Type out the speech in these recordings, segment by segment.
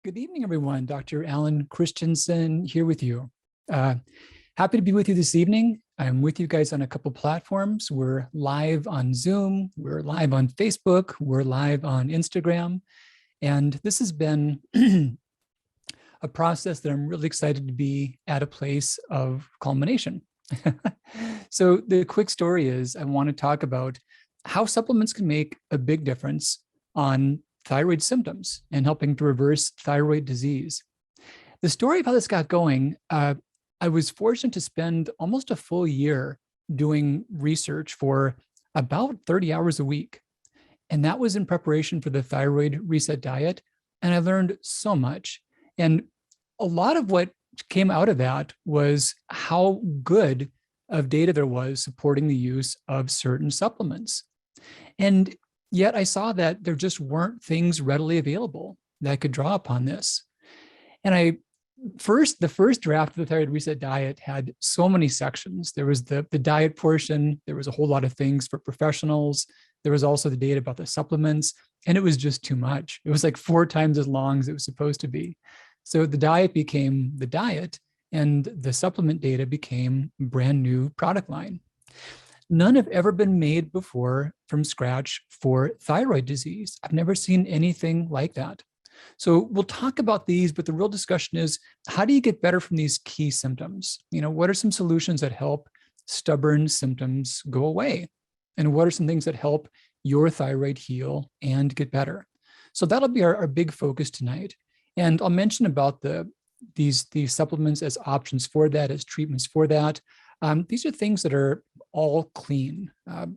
Good evening, everyone. Dr. Alan Christianson here with you. Happy to be with you this evening. I'm with you guys on a couple platforms. We're live on Zoom, we're live on Facebook, we're live on Instagram. And this has been a process that I'm really excited to be at a place of culmination. So the quick story is I want to talk about how supplements can make a big difference on thyroid symptoms and helping to reverse thyroid disease. The story of how this got going, I was fortunate to spend almost a full year doing research for about 30 hours a week. And that was in preparation for the thyroid reset diet. And I learned so much. And a lot of what came out of that was how good of data there was supporting the use of certain supplements. And yet I saw that there just weren't things readily available that could draw upon this. And the first draft of the Thyroid Reset Diet had so many sections. There was the diet portion, there was a whole lot of things for professionals. There was also the data about the supplements, and it was just too much. It was like 4 times as long as it was supposed to be. So the diet became the diet, and the supplement data became a brand new product line. None have ever been made before from scratch for thyroid disease. I've never seen anything like that. So we'll talk about these, but the real discussion is, how do you get better from these key symptoms? What are some solutions that help stubborn symptoms go away? And what are some things that help your thyroid heal and get better? So that'll be our big focus tonight. And I'll mention about these supplements as options for that, as treatments for that. These are things that are all clean,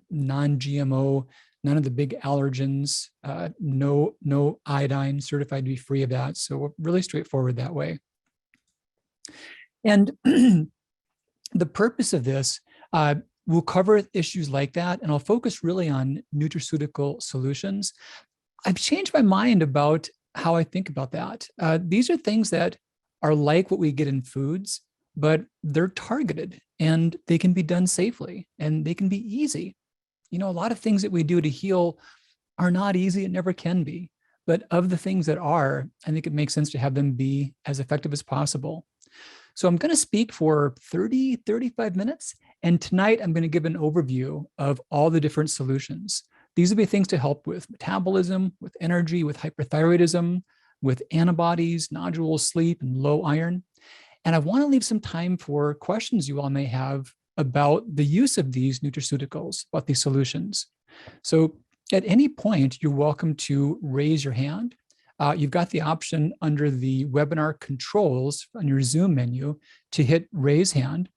non-GMO, none of the big allergens, no iodine, certified to be free of that. So really straightforward that way. And the purpose of this, we'll cover issues like that, and I'll focus really on nutraceutical solutions. I've changed my mind about how I think about that. These are things that are like what we get in foods, but they're targeted and they can be done safely and they can be easy. A lot of things that we do to heal are not easy and never can be. But of the things that are, I think it makes sense to have them be as effective as possible. So I'm going to speak for 30, 35 minutes. And tonight I'm going to give an overview of all the different solutions. These will be things to help with metabolism, with energy, with hyperthyroidism, with antibodies, nodules, sleep, and low iron. And I want to leave some time for questions you all may have about the use of these nutraceuticals, about these solutions. So at any point, you're welcome to raise your hand. You've got the option under the webinar controls on your Zoom menu to hit raise hand,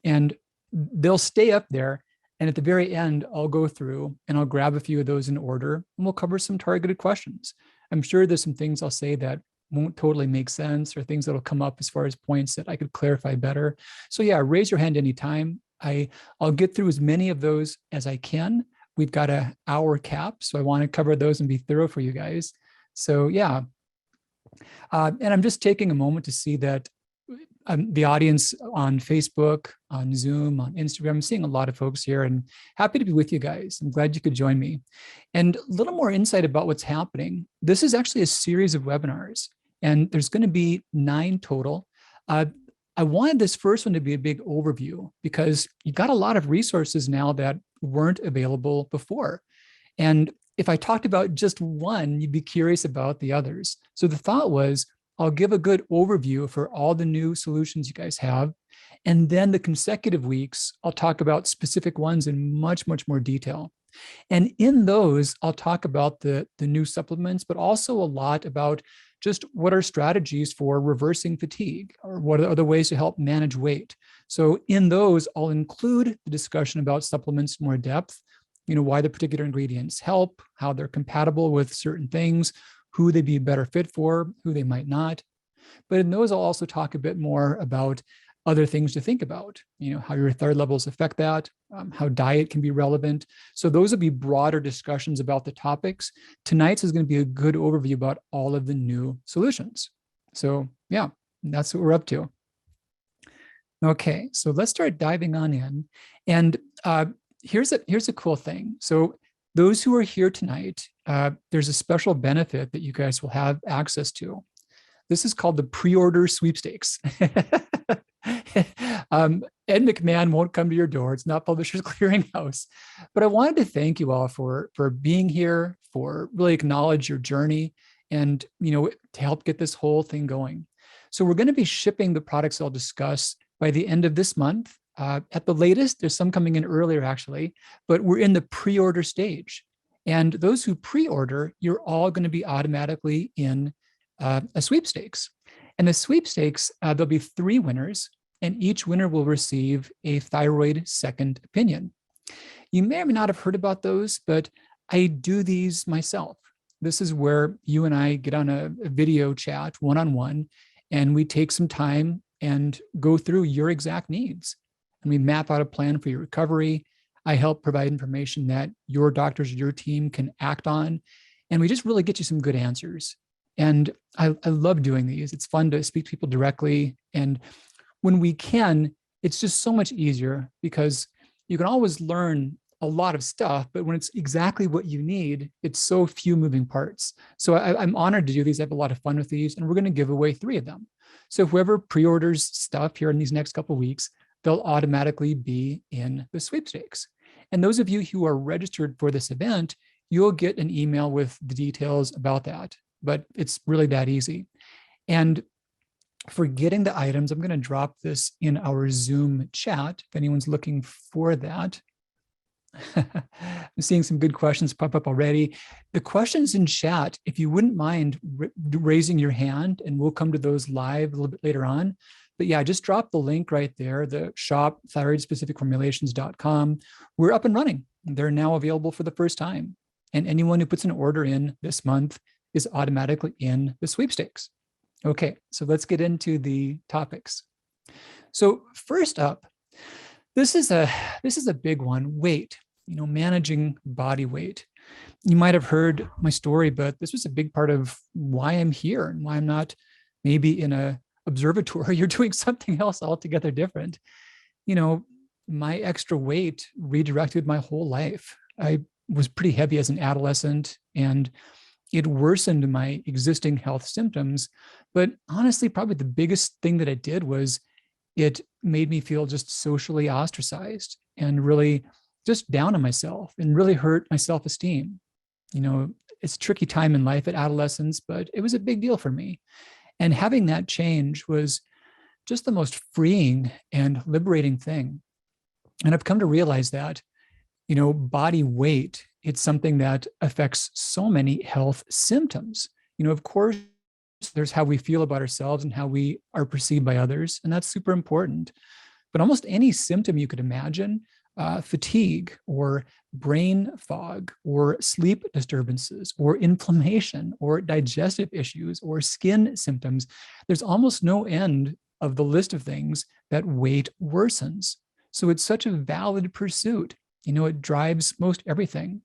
and they'll stay up there. And at the very end, I'll go through and I'll grab a few of those in order, and we'll cover some targeted questions. I'm sure there's some things I'll say that won't totally make sense, or things that'll come up as far as points that I could clarify better. So yeah, raise your hand anytime. I'll get through as many of those as I can. We've got an hour cap, so I want to cover those and be thorough for you guys. So yeah, and I'm just taking a moment to see that the audience on Facebook, on Zoom, on Instagram, I'm seeing a lot of folks here, and happy to be with you guys. I'm glad you could join me. And a little more insight about what's happening. This is actually a series of webinars, and there's going to be 9 total. I wanted this first one to be a big overview because you've got a lot of resources now that weren't available before. And if I talked about just one, you'd be curious about the others. So the thought was, I'll give a good overview for all the new solutions you guys have. And then the consecutive weeks, I'll talk about specific ones in much, much more detail. And in those, I'll talk about the new supplements, but also a lot about just what are strategies for reversing fatigue, or what are other ways to help manage weight. So in those, I'll include the discussion about supplements in more depth, why the particular ingredients help, how they're compatible with certain things, who they'd be a better fit for, who they might not. But in those, I'll also talk a bit more about other things to think about, how your thyroid levels affect that, how diet can be relevant. So those will be broader discussions about the topics. Tonight's is going to be a good overview about all of the new solutions. So yeah, that's what we're up to. Okay, so let's start diving on in. And here's a cool thing. So those who are here tonight, there's a special benefit that you guys will have access to. This is called the pre-order sweepstakes. Ed McMahon won't come to your door. It's not Publishers Clearinghouse. But I wanted to thank you all for being here, for really acknowledge your journey, and to help get this whole thing going. So we're going to be shipping the products I'll discuss by the end of this month. At the latest, there's some coming in earlier actually, but we're in the pre-order stage. And those who pre-order, you're all going to be automatically in a sweepstakes. And the sweepstakes, there'll be 3 winners, and each winner will receive a thyroid second opinion. You may or may not have heard about those, but I do these myself. This is where you and I get on a video chat one-on-one, and we take some time and go through your exact needs. And we map out a plan for your recovery. I help provide information that your doctors or your team can act on. And we just really get you some good answers. And I love doing these. It's fun to speak to people directly. And when we can, it's just so much easier because you can always learn a lot of stuff, but when it's exactly what you need, it's so few moving parts. So I'm honored to do these. I have a lot of fun with these, and we're going to give away 3 of them. So whoever pre-orders stuff here in these next couple of weeks, they'll automatically be in the sweepstakes. And those of you who are registered for this event, you'll get an email with the details about that, but it's really that easy. And for getting the items, I'm going to drop this in our Zoom chat if anyone's looking for that. I'm seeing some good questions pop up already. The questions in chat, if you wouldn't mind raising your hand, and we'll come to those live a little bit later on. But yeah, just drop the link right there, the shop, thyroidspecificformulations.com. We're up and running. They're now available for the first time. And anyone who puts an order in this month is automatically in the sweepstakes. Okay, so let's get into the topics. So first up, this is a big one, weight, managing body weight. You might have heard my story, but this was a big part of why I'm here and why I'm not maybe in a observatory. You're doing something else altogether different. My extra weight redirected my whole life. I was pretty heavy as an adolescent, and it worsened my existing health symptoms. But honestly, probably the biggest thing that it did was it made me feel just socially ostracized and really just down on myself and really hurt my self-esteem. It's a tricky time in life at adolescence, but it was a big deal for me. And having that change was just the most freeing and liberating thing. And I've come to realize that, body weight, it's something that affects so many health symptoms. Of course, there's how we feel about ourselves and how we are perceived by others, and that's super important. But almost any symptom you could imagine, fatigue or brain fog or sleep disturbances or inflammation or digestive issues or skin symptoms, there's almost no end of the list of things that weight worsens. So it's such a valid pursuit. It drives most everything.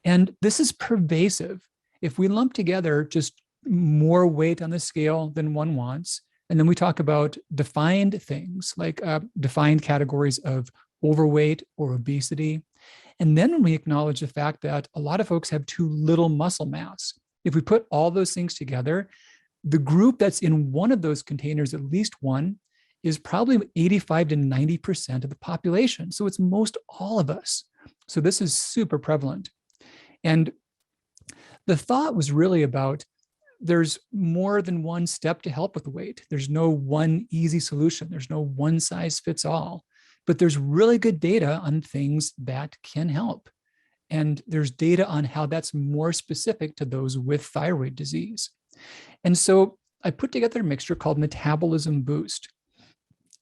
And this is pervasive. If we lump together just more weight on the scale than one wants, and then we talk about defined things like defined categories of overweight or obesity, and then we acknowledge the fact that a lot of folks have too little muscle mass. If we put all those things together, the group that's in one of those containers, at least one, is probably 85 to 90% of the population. So it's most all of us. So this is super prevalent. And the thought was really about there's more than one step to help with weight. There's no one easy solution. There's no one size fits all, but there's really good data on things that can help. And there's data on how that's more specific to those with thyroid disease. And so I put together a mixture called Metabolism Boost.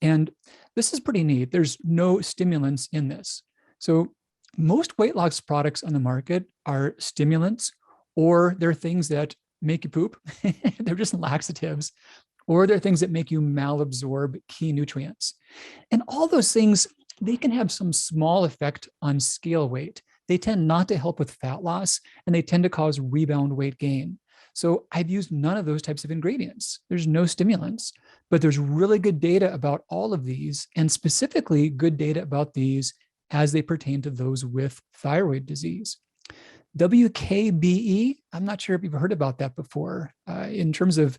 And this is pretty neat. There's no stimulants in this. So most weight loss products on the market are stimulants, or they're things that make you poop. They're just laxatives, or they're things that make you malabsorb key nutrients. And all those things, they can have some small effect on scale weight. They tend not to help with fat loss, and they tend to cause rebound weight gain. So I've used none of those types of ingredients. There's no stimulants, but there's really good data about all of these, and specifically good data about these as they pertain to those with thyroid disease. WKBE, I'm not sure if you've heard about that before. In terms of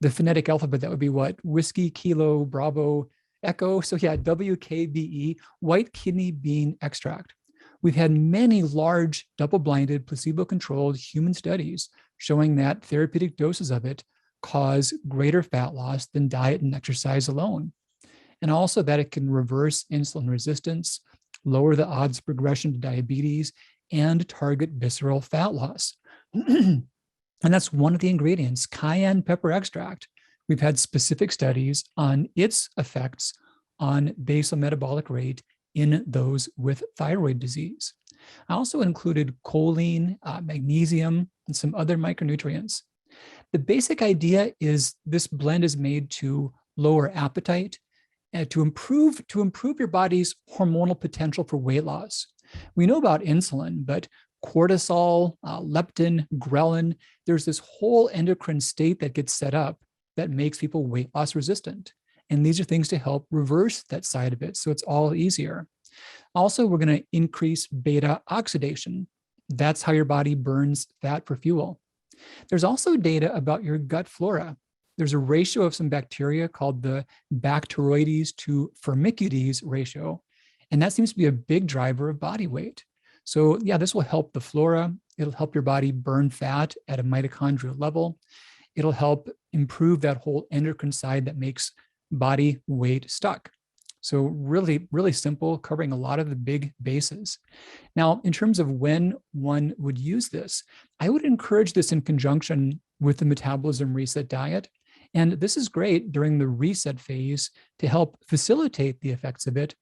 the phonetic alphabet, that would be what? Whiskey, Kilo, Bravo, Echo. So yeah, WKBE, white kidney bean extract. We've had many large, double-blinded, placebo-controlled human studies showing that therapeutic doses of it cause greater fat loss than diet and exercise alone. And also that it can reverse insulin resistance, lower the odds of progression to diabetes, and target visceral fat loss. And that's one of the ingredients, cayenne pepper extract. We've had specific studies on its effects on basal metabolic rate in those with thyroid disease. I also included choline, magnesium, and some other micronutrients. The basic idea is this blend is made to lower appetite and to improve your body's hormonal potential for weight loss. We know about insulin, but cortisol, leptin, ghrelin, there's this whole endocrine state that gets set up that makes people weight loss resistant. And these are things to help reverse that side of it, so it's all easier. Also, we're going to increase beta oxidation. That's how your body burns fat for fuel. There's also data about your gut flora. There's a ratio of some bacteria called the Bacteroides to Firmicutes ratio, and that seems to be a big driver of body weight. So yeah, this will help the flora. It'll help your body burn fat at a mitochondrial level. It'll help improve that whole endocrine side that makes body weight stuck. So really, really simple, covering a lot of the big bases. Now, in terms of when one would use this, I would encourage this in conjunction with the metabolism reset diet. And this is great during the reset phase to help facilitate the effects of it,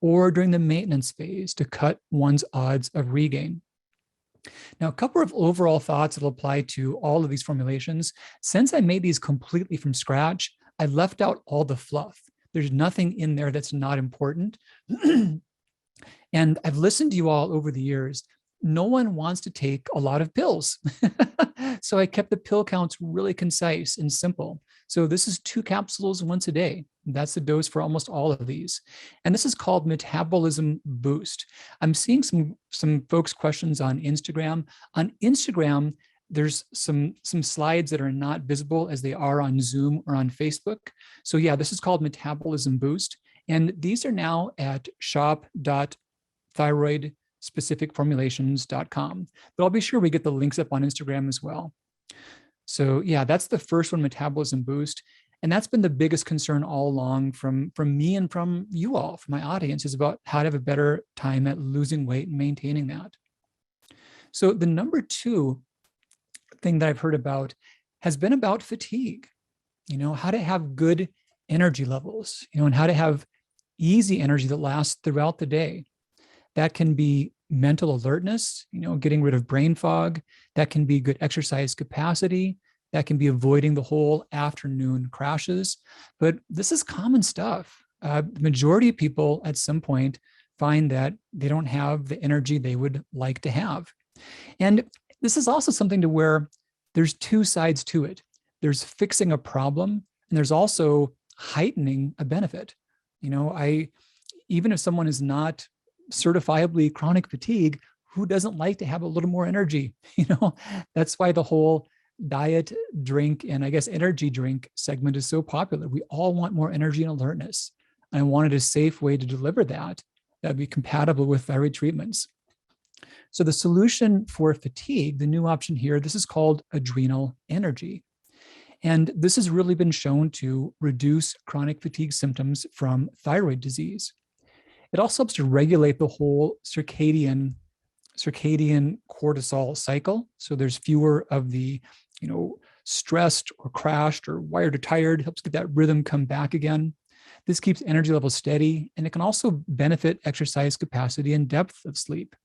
or during the maintenance phase to cut one's odds of regain. Now, a couple of overall thoughts that will apply to all of these formulations. Since I made these completely from scratch, I left out all the fluff. There's nothing in there that's not important. And I've listened to you all over the years. No one wants to take a lot of pills. So I kept the pill counts really concise and simple. So this is 2 capsules once a day. That's the dose for almost all of these. And this is called Metabolism Boost. I'm seeing some folks' questions on Instagram. On Instagram, there's some slides that are not visible as they are on Zoom or on Facebook. So yeah, this is called Metabolism Boost. And these are now at shop.thyroidspecificformulations.com. But I'll be sure we get the links up on Instagram as well. So yeah, that's the first one, Metabolism Boost. And that's been the biggest concern all along from me and from you all, from my audience, is about how to have a better time at losing weight and maintaining that. So the number 2 thing that I've heard about has been about fatigue, how to have good energy levels, and how to have easy energy that lasts throughout the day. That can be mental alertness, getting rid of brain fog. That can be good exercise capacity. That can be avoiding the whole afternoon crashes. But this is common stuff. The majority of people at some point find that they don't have the energy they would like to have. And this is also something to where there's 2 sides to it. There's fixing a problem, and there's also heightening a benefit. Even if someone is not certifiably chronic fatigue, who doesn't like to have a little more energy? That's why the whole diet, drink, and I guess energy drink segment is so popular. We all want more energy and alertness. I wanted a safe way to deliver that would be compatible with thyroid treatments. So the solution for fatigue, the new option here, this is called adrenal energy. And this has really been shown to reduce chronic fatigue symptoms from thyroid disease. It also helps to regulate the whole circadian cortisol cycle. So there's fewer of the, stressed or crashed or wired or tired. It helps get that rhythm come back again. This keeps energy levels steady, and it can also benefit exercise capacity and depth of sleep.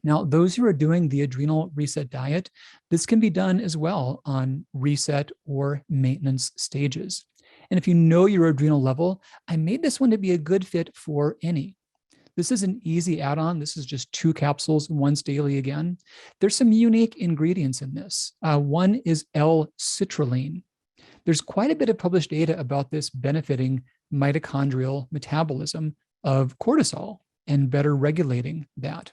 Now, those who are doing the adrenal reset diet, this can be done as well on reset or maintenance stages. And if you know your adrenal level, I made this one to be a good fit for any. This is an easy add-on. This is just 2 capsules once daily again. There's some unique ingredients in this. One is L-citrulline. There's quite a bit of published data about this benefiting mitochondrial metabolism of cortisol and better regulating that.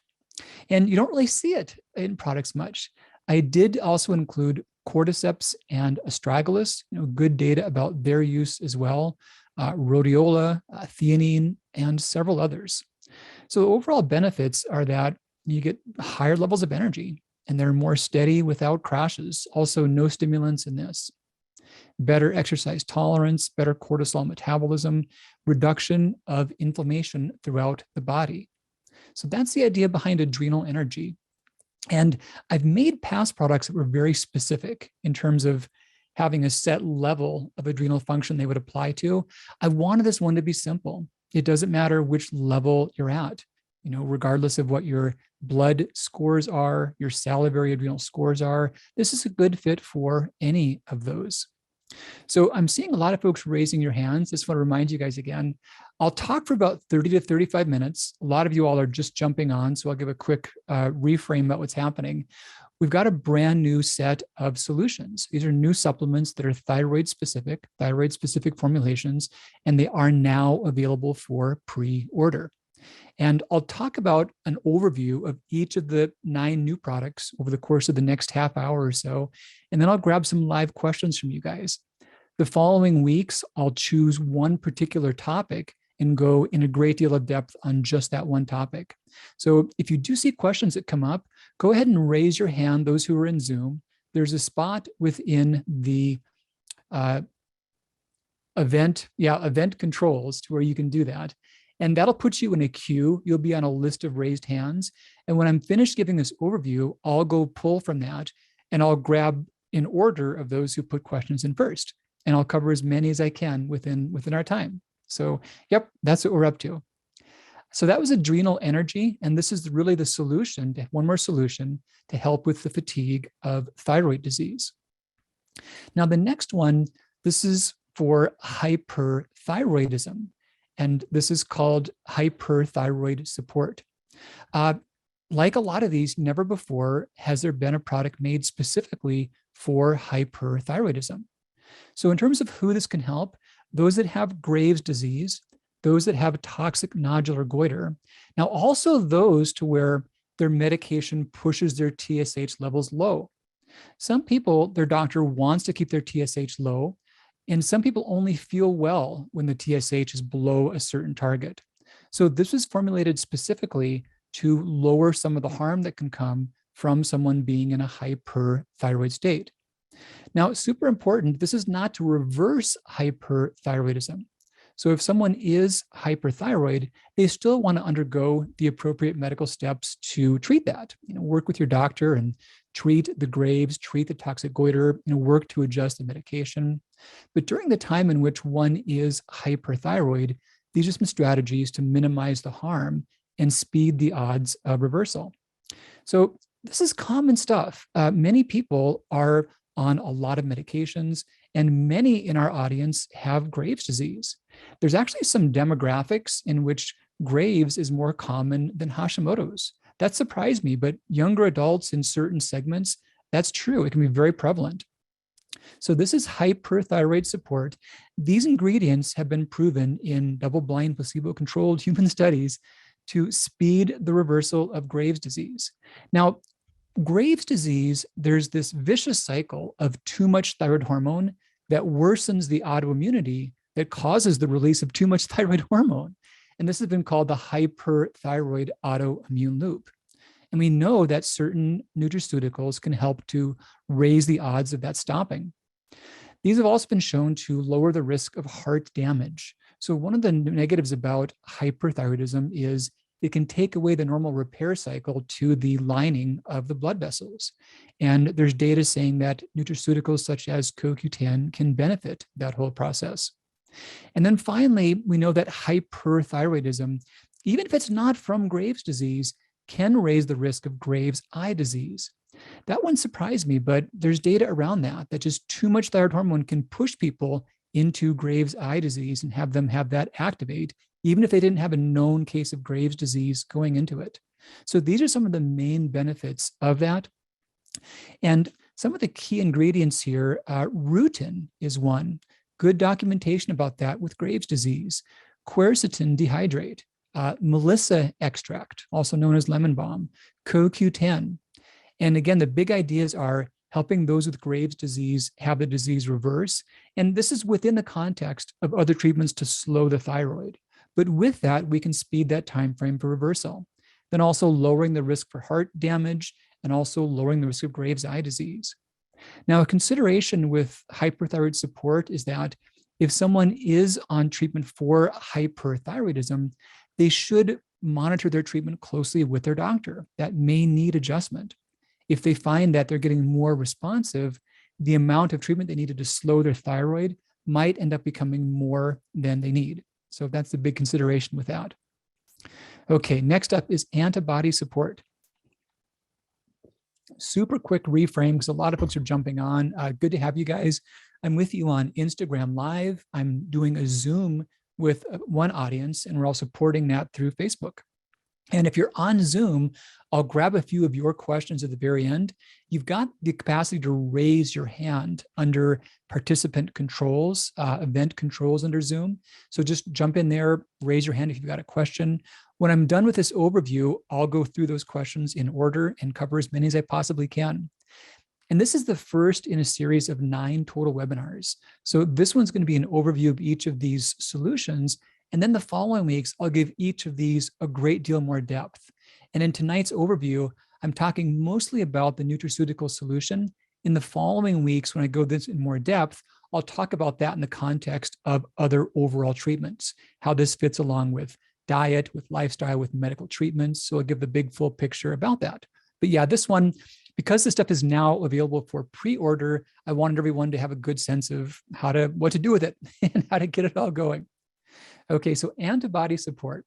And you don't really see it in products much. I did also include cordyceps and astragalus, good data about their use as well, rhodiola, theanine, and several others. So the overall benefits are that you get higher levels of energy and they're more steady without crashes. Also, no stimulants in this. Better exercise tolerance, better cortisol metabolism, reduction of inflammation throughout the body. So that's the idea behind adrenal energy. And I've made past products that were very specific in terms of having a set level of adrenal function they would apply to. I wanted this one to be simple. It doesn't matter which level you're at, regardless of what your blood scores are, your salivary adrenal scores are. This is a good fit for any of those. So I'm seeing a lot of folks raising your hands. Just want to remind you guys again, I'll talk for about 30 to 35 minutes. A lot of you all are just jumping on, so I'll give a quick reframe about what's happening. We've got a brand new set of solutions. These are new supplements that are thyroid specific formulations, and they are now available for pre-order. And I'll talk about an overview of each of the 9 new products over the course of the next half hour or so. And then I'll grab some live questions from you guys. The following weeks, I'll choose one particular topic and go in a great deal of depth on just that one topic. So if you do see questions that come up, go ahead and raise your hand, those who are in Zoom. There's a spot within the event controls to where you can do that. And that'll put you in a queue. You'll be on a list of raised hands. And when I'm finished giving this overview, I'll go pull from that and I'll grab in order of those who put questions in first. And I'll cover as many as I can within our time. So, yep, that's what we're up to. So that was adrenal energy. And this is really the solution, one more solution to help with the fatigue of thyroid disease. Now, the next one, this is for hyperthyroidism. And this is called hyperthyroid support. Like a lot of these, never before has there been a product made specifically for hyperthyroidism. So in terms of who this can help, those that have Graves' disease, those that have toxic nodular goiter, now also those to where their medication pushes their TSH levels low. Some people, their doctor wants to keep their TSH low, and some people only feel well when the TSH is below a certain target. So this was formulated specifically to lower some of the harm that can come from someone being in a hyperthyroid state. Now, super important, this is not to reverse hyperthyroidism. So if someone is hyperthyroid, they still want to undergo the appropriate medical steps to treat that. Work with your doctor and treat the Graves, treat the toxic goiter, work to adjust the medication. But during the time in which one is hyperthyroid, these are some strategies to minimize the harm and speed the odds of reversal. So this is common stuff. Many people are on a lot of medications, and many in our audience have Graves' disease. There's actually some demographics in which Graves is more common than Hashimoto's. That surprised me, but younger adults in certain segments, that's true. It can be very prevalent. So this is hyperthyroid support. These ingredients have been proven in double-blind, placebo-controlled human studies to speed the reversal of Graves' disease. Now, Graves' disease, there's this vicious cycle of too much thyroid hormone that worsens the autoimmunity that causes the release of too much thyroid hormone. And this has been called the hyperthyroid autoimmune loop. And we know that certain nutraceuticals can help to raise the odds of that stopping. These have also been shown to lower the risk of heart damage. So one of the negatives about hyperthyroidism is it can take away the normal repair cycle to the lining of the blood vessels. And there's data saying that nutraceuticals such as CoQ10 can benefit that whole process. And then finally, we know that hyperthyroidism, even if it's not from Graves' disease, can raise the risk of Graves' eye disease. That one surprised me, but there's data around that just too much thyroid hormone can push people into Graves' eye disease and have them have that activate, even if they didn't have a known case of Graves' disease going into it. So these are some of the main benefits of that. And some of the key ingredients here, rutin is one. Good documentation about that with Graves' disease. Quercetin dehydrate, melissa extract, also known as lemon balm, CoQ10. And again, the big ideas are helping those with Graves' disease have the disease reverse. And this is within the context of other treatments to slow the thyroid. But with that, we can speed that time frame for reversal. Then also lowering the risk for heart damage and also lowering the risk of Graves' eye disease. Now, a consideration with hyperthyroid support is that if someone is on treatment for hyperthyroidism, they should monitor their treatment closely with their doctor. That may need adjustment. If they find that they're getting more responsive, the amount of treatment they needed to slow their thyroid might end up becoming more than they need. So that's the big consideration with that. Okay, next up is antibody support. Super quick reframe because a lot of folks are jumping on. Good to have you guys. I'm with you on Instagram Live. I'm doing a Zoom with one audience, and we're all supporting that through Facebook. And if you're on Zoom, I'll grab a few of your questions at the very end. You've got the capacity to raise your hand under participant controls, event controls under Zoom. So just jump in there, raise your hand if you've got a question. When I'm done with this overview, I'll go through those questions in order and cover as many as I possibly can. And this is the first in a series of 9 total webinars. So this one's going to be an overview of each of these solutions. And then the following weeks, I'll give each of these a great deal more depth. And in tonight's overview, I'm talking mostly about the nutraceutical solution. In the following weeks, when I go this in more depth, I'll talk about that in the context of other overall treatments, how this fits along with diet, with lifestyle, with medical treatments. So I'll give the big full picture about that. But yeah, this one, because this stuff is now available for pre-order, I wanted everyone to have a good sense of what to do with it and how to get it all going. Okay, so antibody support.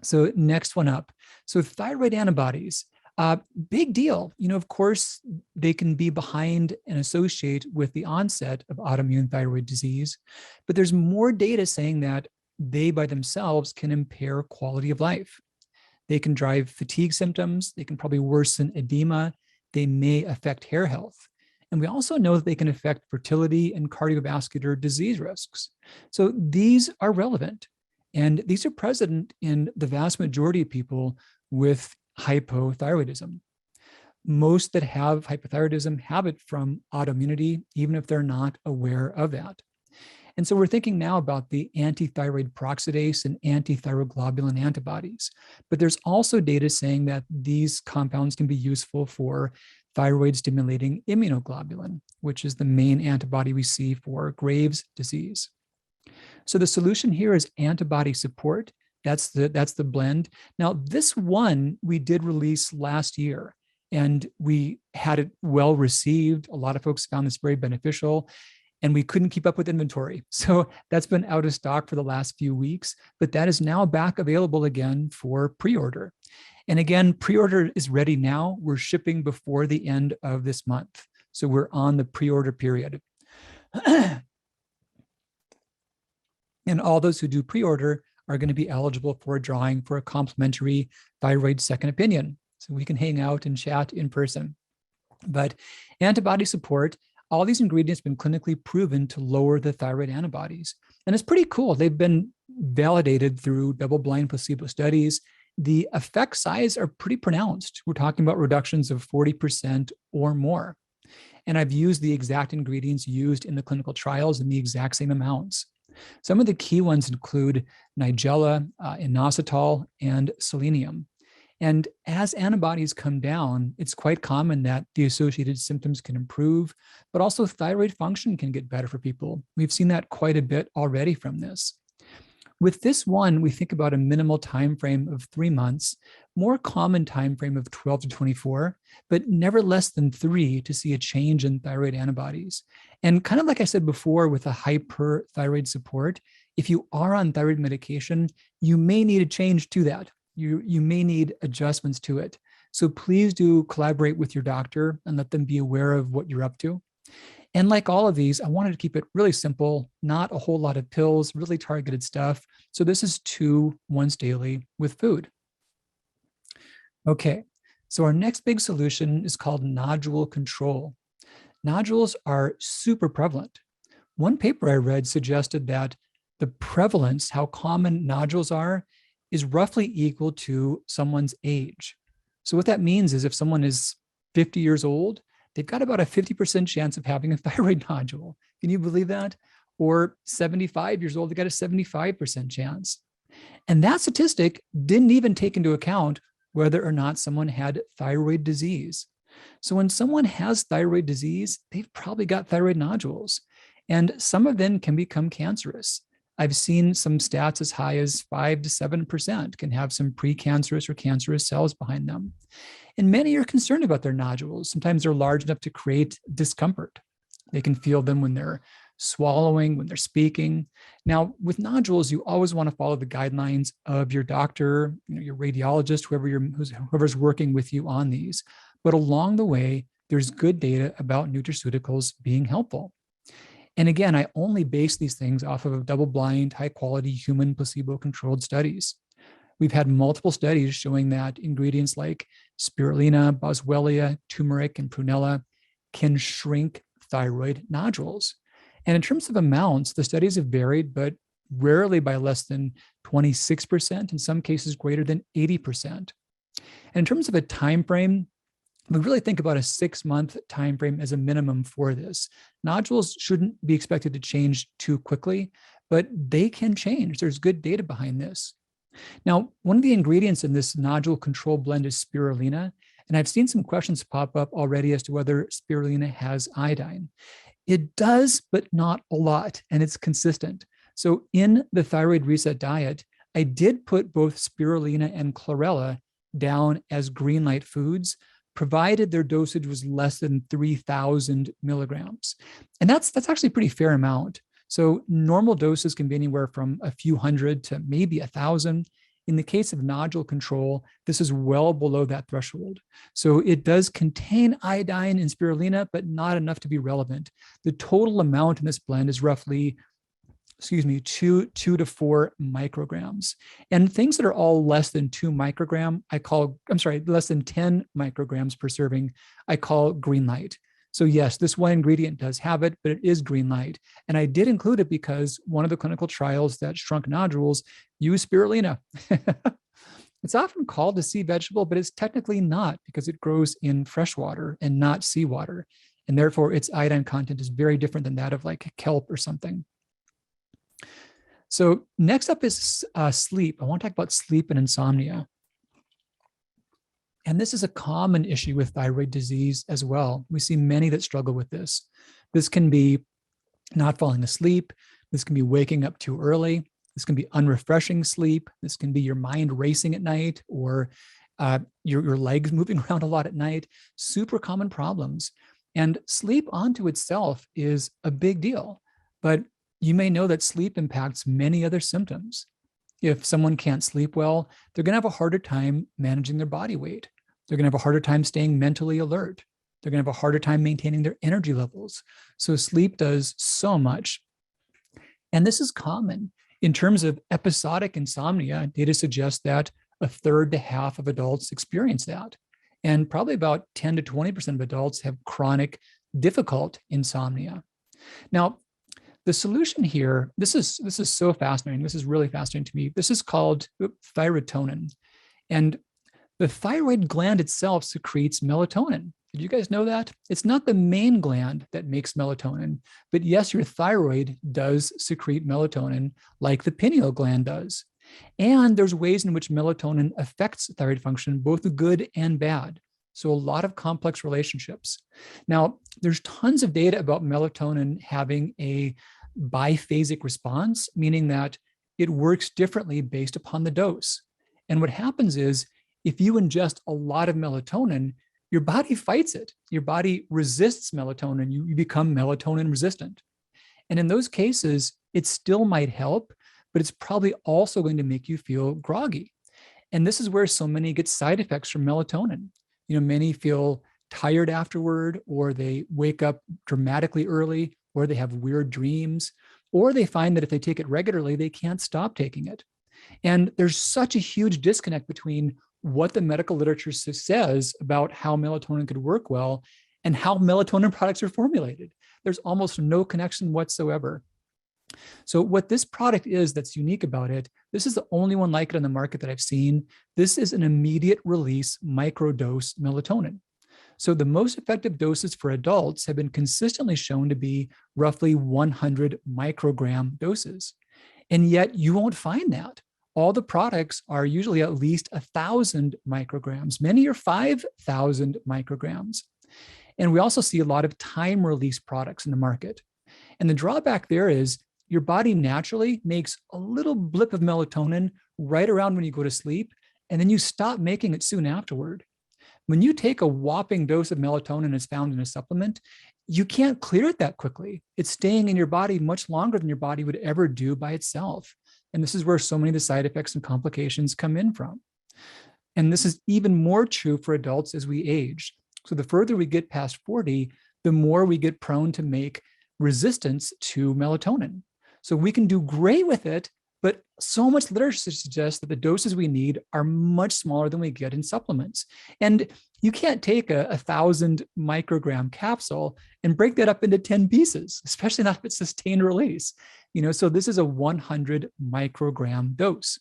So next one up. So thyroid antibodies, big deal. Of course, they can be behind and associate with the onset of autoimmune thyroid disease, but there's more data saying that they by themselves can impair quality of life. They can drive fatigue symptoms. They can probably worsen edema. They may affect hair health. And we also know that they can affect fertility and cardiovascular disease risks. So these are relevant. And these are present in the vast majority of people with hypothyroidism. Most that have hypothyroidism have it from autoimmunity, even if they're not aware of that. And so we're thinking now about the antithyroid peroxidase and antithyroglobulin antibodies. But there's also data saying that these compounds can be useful for thyroid stimulating immunoglobulin, which is the main antibody we see for Graves' disease. So the solution here is antibody support. That's the blend. Now, this one we did release last year, and we had it well received. A lot of folks found this very beneficial, and we couldn't keep up with inventory. So that's been out of stock for the last few weeks, but that is now back available again for pre-order. And again, pre-order is ready now. We're shipping before the end of this month. So we're on the pre-order period. And all those who do pre-order are going to be eligible for a drawing for a complimentary thyroid second opinion. So we can hang out and chat in person. But antibody support, all these ingredients have been clinically proven to lower the thyroid antibodies. And it's pretty cool. They've been validated through double-blind placebo studies. The effect size are pretty pronounced. We're talking about reductions of 40% or more. And I've used the exact ingredients used in the clinical trials in the exact same amounts. Some of the key ones include Nigella, inositol, and selenium. And as antibodies come down, it's quite common that the associated symptoms can improve, but also thyroid function can get better for people. We've seen that quite a bit already from this. With this one, we think about a minimal time frame of 3 months, more common time frame of 12 to 24, but never less than 3 to see a change in thyroid antibodies. And kind of like I said before with a hyperthyroid support, if you are on thyroid medication, you may need a change to that. You may need adjustments to it. So please do collaborate with your doctor and let them be aware of what you're up to. And like all of these, I wanted to keep it really simple, not a whole lot of pills, really targeted stuff. So this is 2 once daily with food. Okay, so our next big solution is called nodule control. Nodules are super prevalent. One paper I read suggested that the prevalence, how common nodules are, is roughly equal to someone's age. So what that means is if someone is 50 years old, they've got about a 50% chance of having a thyroid nodule. Can you believe that? Or 75 years old, they got a 75% chance. And that statistic didn't even take into account whether or not someone had thyroid disease. So when someone has thyroid disease, they've probably got thyroid nodules, and some of them can become cancerous. I've seen some stats as high as 5 to 7% can have some precancerous or cancerous cells behind them. And many are concerned about their nodules. Sometimes they're large enough to create discomfort. They can feel them when they're swallowing, when they're speaking. Now, with nodules, you always want to follow the guidelines of your doctor, your radiologist, whoever's working with you on these. But along the way, there's good data about nutraceuticals being helpful. And again, I only base these things off of double-blind, high-quality human placebo-controlled studies. We've had multiple studies showing that ingredients like spirulina, boswellia, turmeric, and prunella can shrink thyroid nodules. And in terms of amounts, the studies have varied, but rarely by less than 26%, in some cases greater than 80%. And in terms of a time frame, we really think about a 6-month time frame as a minimum for this. Nodules shouldn't be expected to change too quickly, but they can change. There's good data behind this. Now, one of the ingredients in this nodule control blend is spirulina, and I've seen some questions pop up already as to whether spirulina has iodine. It does, but not a lot, and it's consistent. So in the Thyroid Reset diet, I did put both spirulina and chlorella down as green light foods, provided their dosage was less than 3,000 milligrams. And that's actually a pretty fair amount. So normal doses can be anywhere from a few hundred to maybe 1,000. In the case of nodule control, this is well below that threshold. So it does contain iodine in spirulina, but not enough to be relevant. The total amount in this blend is roughly, 2 to 4 micrograms. And things that are all less than 2 microgram, less than 10 micrograms per serving, I call green light. So yes, this one ingredient does have it, but it is green light. And I did include it because one of the clinical trials that shrunk nodules used spirulina. It's often called a sea vegetable, but it's technically not because it grows in freshwater and not seawater. And therefore its iodine content is very different than that of like kelp or something. So next up is sleep. I want to talk about sleep and insomnia. And this is a common issue with thyroid disease as well. We see many that struggle with this. This can be not falling asleep. This can be waking up too early. This can be unrefreshing sleep. This can be your mind racing at night, or your legs moving around a lot at night. Super common problems. And sleep onto itself is a big deal. But you may know that sleep impacts many other symptoms. If someone can't sleep well, they're going to have a harder time managing their body weight. They're going to have a harder time staying mentally alert. They're going to have a harder time maintaining their energy levels. So sleep does so much. And this is common. In terms of episodic insomnia, data suggests that 1/3 to half of adults experience that. And probably about 10 to 20% of adults have chronic, difficult insomnia. Now, the solution here, this is so fascinating. This is really fascinating to me. This is called thyrotonin. And the thyroid gland itself secretes melatonin. Did you guys know that? It's not the main gland that makes melatonin, but yes, your thyroid does secrete melatonin like the pineal gland does. And there's ways in which melatonin affects thyroid function, both good and bad. So a lot of complex relationships. Now, there's tons of data about melatonin having a biphasic response, meaning that it works differently based upon the dose. And what happens is, if you ingest a lot of melatonin, your body fights it. Your body resists melatonin. You become melatonin resistant. And in those cases, it still might help, but it's probably also going to make you feel groggy. And this is where so many get side effects from melatonin. Many feel tired afterward, or they wake up dramatically early, or they have weird dreams, or they find that if they take it regularly, they can't stop taking it. And there's such a huge disconnect between what the medical literature says about how melatonin could work well and how melatonin products are formulated. There's almost no connection whatsoever. So what this product is that's unique about it, this is the only one like it on the market that I've seen. This is an immediate release microdose melatonin. So the most effective doses for adults have been consistently shown to be roughly 100 microgram doses. And yet you won't find that. All the products are usually at least 1,000 micrograms. Many are 5,000 micrograms. And we also see a lot of time release products in the market. And the drawback there is your body naturally makes a little blip of melatonin right around when you go to sleep, and then you stop making it soon afterward. When you take a whopping dose of melatonin as found in a supplement, you can't clear it that quickly. It's staying in your body much longer than your body would ever do by itself. And this is where so many of the side effects and complications come in from. And this is even more true for adults as we age. So the further we get past 40, the more we get prone to make resistance to melatonin. So we can do great with it, but so much literature suggests that the doses we need are much smaller than we get in supplements. And you can't take a 1,000 microgram capsule and break that up into 10 pieces, especially not if it's sustained release. So this is a 100 microgram dose.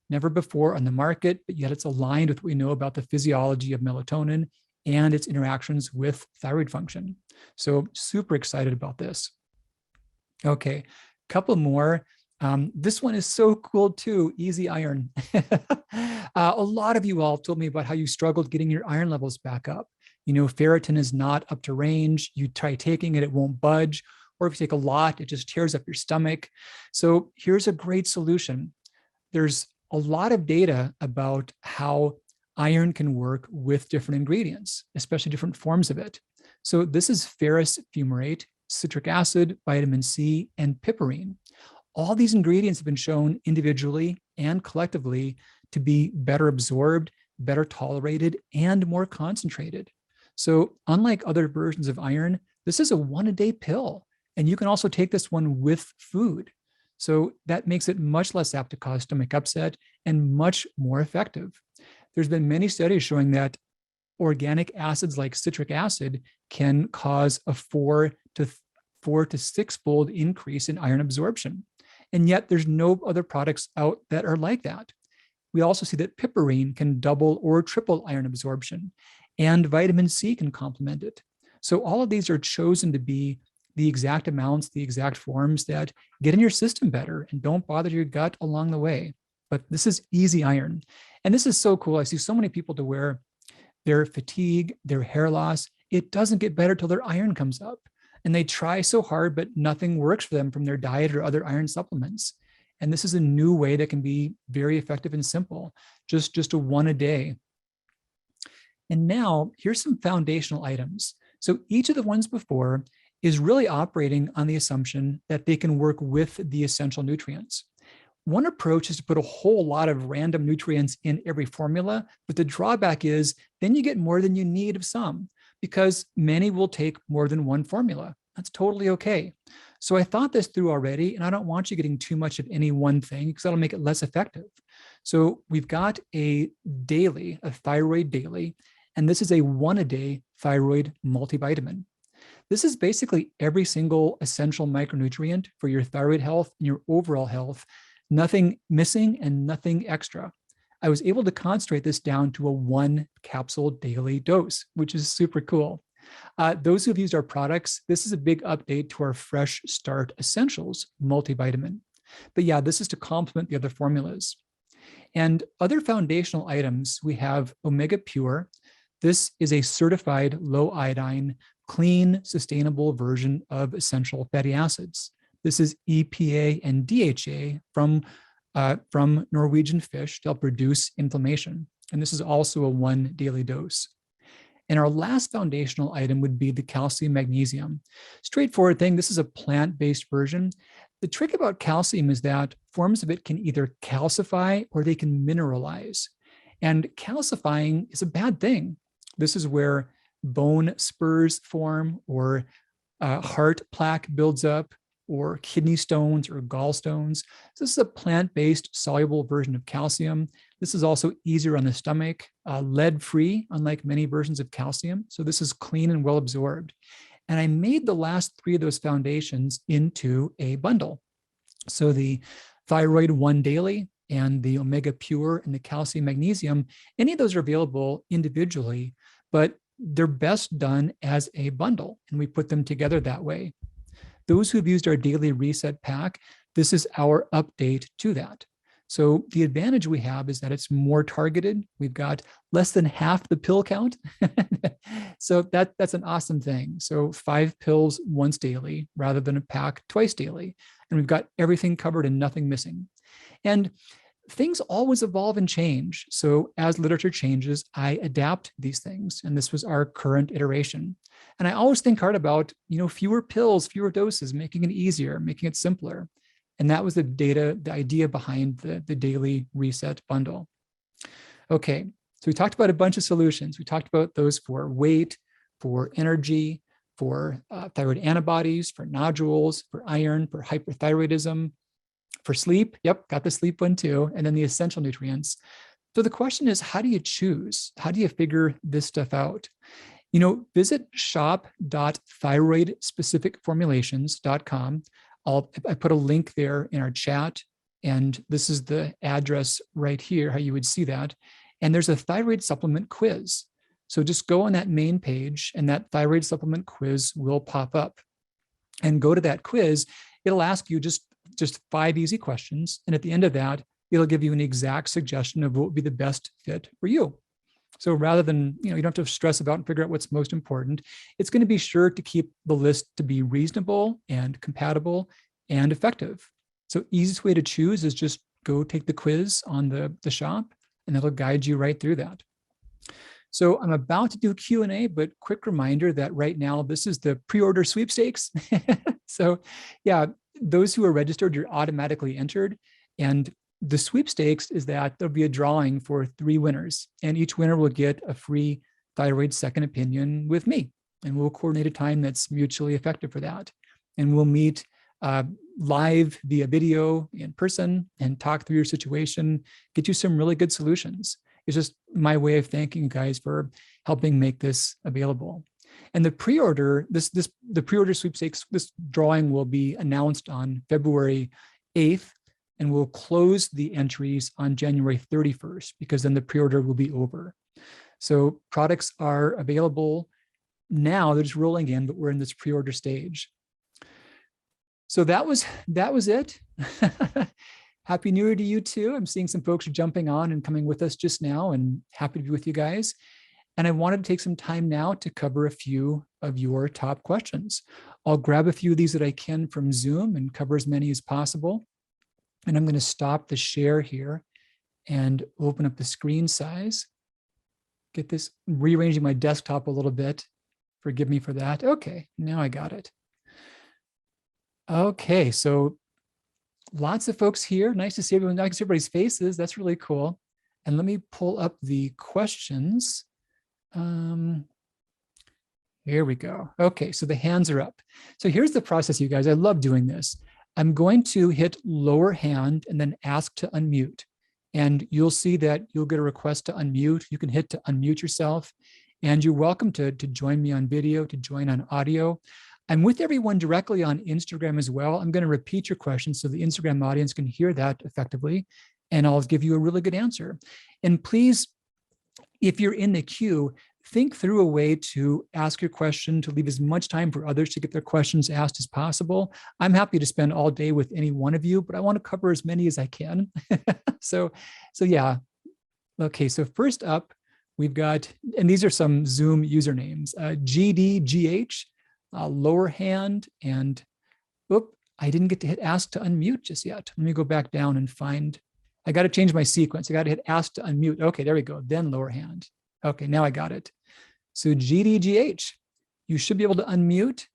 Never before on the market, but yet it's aligned with what we know about the physiology of melatonin and its interactions with thyroid function. So super excited about this. Okay, couple more. This one is so cool too, easy iron. A lot of you all told me about how you struggled getting your iron levels back up. Ferritin is not up to range. You try taking it, it won't budge. Or if you take a lot, it just tears up your stomach. So here's a great solution. There's a lot of data about how iron can work with different ingredients, especially different forms of it. So this is ferrous fumarate, citric acid, vitamin C, and piperine. All these ingredients have been shown individually and collectively to be better absorbed, better tolerated, and more concentrated. So unlike other versions of iron, this is a one-a-day pill. And you can also take this one with food. So that makes it much less apt to cause stomach upset and much more effective. There's been many studies showing that organic acids like citric acid can cause a 4 to 6-fold increase in iron absorption. And yet there's no other products out that are like that. We also see that piperine can double or triple iron absorption, and vitamin C can complement it. So all of these are chosen to be the exact amounts, the exact forms that get in your system better and don't bother your gut along the way. But this is easy iron. And this is so cool. I see so many people to where their fatigue, their hair loss, it doesn't get better till their iron comes up. And they try so hard, but nothing works for them from their diet or other iron supplements. And this is a new way that can be very effective and simple, just a one a day. And now here's some foundational items. So each of the ones before is really operating on the assumption that they can work with the essential nutrients. One approach is to put a whole lot of random nutrients in every formula, but the drawback is then you get more than you need of some, because many will take more than one formula. That's totally okay. So I thought this through already, and I don't want you getting too much of any one thing because that'll make it less effective. So we've got a thyroid daily, and this is a one-a-day thyroid multivitamin. This is basically every single essential micronutrient for your thyroid health and your overall health, nothing missing and nothing extra. I was able to concentrate this down to a 1 capsule daily dose, which is super cool. Those who have used our products, this is a big update to our Fresh Start Essentials multivitamin. But yeah, this is to complement the other formulas. And other foundational items, we have Omega Pure. This is a certified low iodine, clean, sustainable version of essential fatty acids. This is EPA and DHA from Norwegian fish to help reduce inflammation. And this is also a 1 daily dose. And our last foundational item would be the calcium magnesium. Straightforward thing, this is a plant-based version. The trick about calcium is that forms of it can either calcify or they can mineralize. And calcifying is a bad thing. This is where bone spurs form, or heart plaque builds up, or kidney stones or gallstones. This is a plant-based soluble version of calcium. This is also easier on the stomach, lead-free, unlike many versions of calcium. So this is clean and well absorbed. And I made the last 3 of those foundations into a bundle. So the Thyroid 1 Daily and the Omega Pure and the calcium magnesium, any of those are available individually, but they're best done as a bundle, and we put them together that way. Those who've used our daily reset pack, this is our update to that. So the advantage we have is that it's more targeted. We've got less than half the pill count. So that's an awesome thing. So 5 pills once daily rather than a pack twice daily. And we've got everything covered and nothing missing. And things always evolve and change. So as literature changes, I adapt these things. And this was our current iteration. And I always think hard about, fewer pills, fewer doses, making it easier, making it simpler. And that was the idea behind the daily reset bundle. Okay, so we talked about a bunch of solutions. We talked about those for weight, for energy, for thyroid antibodies, for nodules, for iron, for hyperthyroidism, for sleep. Yep, got the sleep one too. And then the essential nutrients. So the question is, how do you choose? How do you figure this stuff out? Visit shop.thyroidspecificformulations.com. I put a link there in our chat, and this is the address right here, how you would see that. And there's a thyroid supplement quiz. So just go on that main page, and that thyroid supplement quiz will pop up. And go to that quiz. It'll ask you just 5 easy questions. And at the end of that, it'll give you an exact suggestion of what would be the best fit for you. So rather than, you don't have to stress about and figure out what's most important, it's going to be sure to keep the list to be reasonable and compatible and effective. So easiest way to choose is just go take the quiz on the shop, and it'll guide you right through that. So I'm about to do Q&A, but quick reminder that right now, this is the pre-order sweepstakes. So yeah, those who are registered, you're automatically entered. And the sweepstakes is that there'll be a drawing for 3 winners, and each winner will get a free thyroid second opinion with me. And we'll coordinate a time that's mutually effective for that. And we'll meet live via video in person and talk through your situation, get you some really good solutions. It's just my way of thanking you guys for helping make this available. And the pre-order, the pre-order sweepstakes, this drawing will be announced on February 8th. And we'll close the entries on January 31st, because then the pre-order will be over. So products are available now. They're just rolling in, but we're in this pre-order stage. So that was it. Happy New Year to you too. I'm seeing some folks are jumping on and coming with us just now, and happy to be with you guys. And I wanted to take some time now to cover a few of your top questions. I'll grab a few of these that I can from Zoom and cover as many as possible. And I'm going to stop the share here and open up the screen size. Get this, rearranging my desktop a little bit. Forgive me for that. Okay, now I got it. Okay, so lots of folks here. Nice to see everyone. Nice to see everybody's faces. That's really cool. And let me pull up the questions. Here we go. Okay, so the hands are up. So here's the process, you guys. I love doing this. I'm going to hit lower hand and then ask to unmute. And you'll see that you'll get a request to unmute. You can hit to unmute yourself. And you're welcome to join me on video, to join on audio. I'm with everyone directly on Instagram as well. I'm going to repeat your question so the Instagram audience can hear that effectively. And I'll give you a really good answer. And please, if you're in the queue, think through a way to ask your question, to leave as much time for others to get their questions asked as possible. I'm happy to spend all day with any one of you, but I want to cover as many as I can. So yeah. Okay, so first up, we've got, and these are some Zoom usernames, GDGH, lower hand, and, I didn't get to hit ask to unmute just yet. Let me go back down and find, I got to change my sequence. I got to hit ask to unmute. Okay, there we go, then lower hand. Okay, now I got it. So GDGH, you should be able to unmute,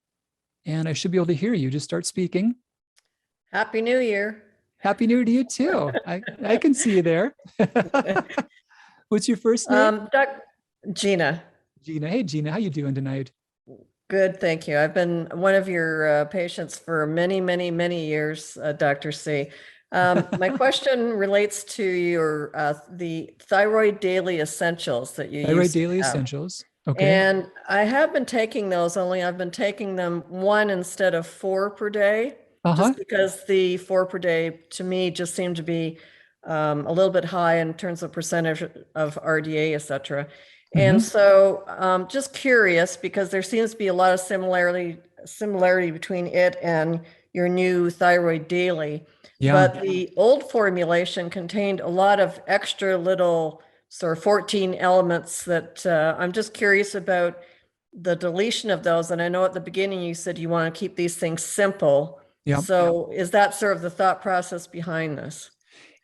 and I should be able to hear you. Just start speaking. Happy New Year. Happy New Year to you too. I can see you there. What's your first name? Gina. Gina. Hey, Gina, how you doing tonight? Good, thank you. I've been one of your patients for many, many, many years, Dr. C. My question relates to your the Thyroid Daily Essentials that you Thyroid used Daily to have. Essentials. Okay. And I have been taking those, only I've been taking them 1 instead of 4 per day, just because the 4 per day to me just seemed to be a little bit high in terms of percentage of RDA, et cetera. And Hmm. so just curious, because there seems to be a lot of similarity between it and your new Thyroid Daily. Yeah. But the old formulation contained a lot of extra little sort of 14 elements that I'm just curious about the deletion of those. And I know at the beginning you said you want to keep these things simple. Yeah. So is that sort of the thought process behind this?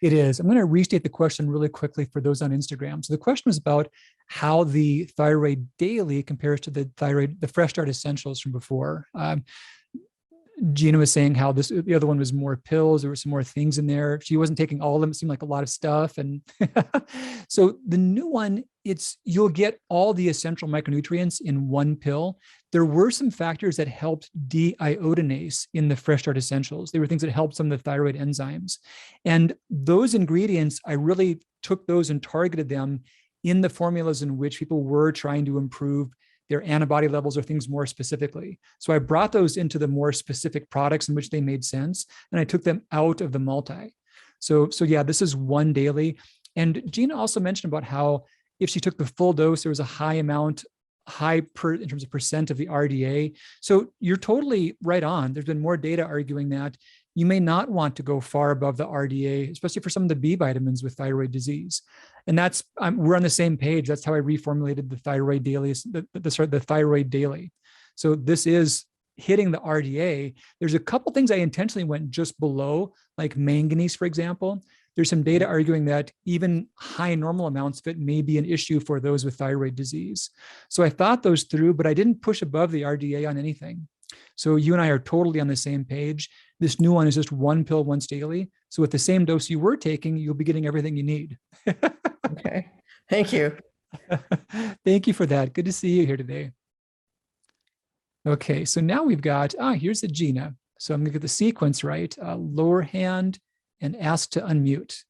It is. I'm going to restate the question really quickly for those on Instagram. So the question was about how the Thyroid Daily compares to the Fresh Start Essentials from before. Gina was saying how the other one was more pills. There were some more things in there. She wasn't taking all of them. It seemed like a lot of stuff. And so the new one, you'll get all the essential micronutrients in one pill. There were some factors that helped deiodinase in the Fresh Start Essentials. They were things that helped some of the thyroid enzymes. And those ingredients, I really took those and targeted them in the formulas in which people were trying to improve their antibody levels or things more specifically. So I brought those into the more specific products in which they made sense, and I took them out of the multi. So yeah, this is one daily. And Gina also mentioned about how if she took the full dose, there was a in terms of percent of the RDA. So you're totally right on. There's been more data arguing that you may not want to go far above the RDA, especially for some of the B vitamins with thyroid disease. And we're on the same page. That's how I reformulated the Thyroid Daily, the Thyroid Daily. So this is hitting the RDA. There's a couple things I intentionally went just below, like manganese, for example. There's some data arguing that even high normal amounts of it may be an issue for those with thyroid disease. So I thought those through, but I didn't push above the RDA on anything. So you and I are totally on the same page. This new one is just one pill once daily. So with the same dose you were taking, you'll be getting everything you need. Okay. Thank you. Thank you for that. Good to see you here today. Okay, so now we've got, here's the Gina. So I'm gonna get the sequence right. Lower hand and ask to unmute.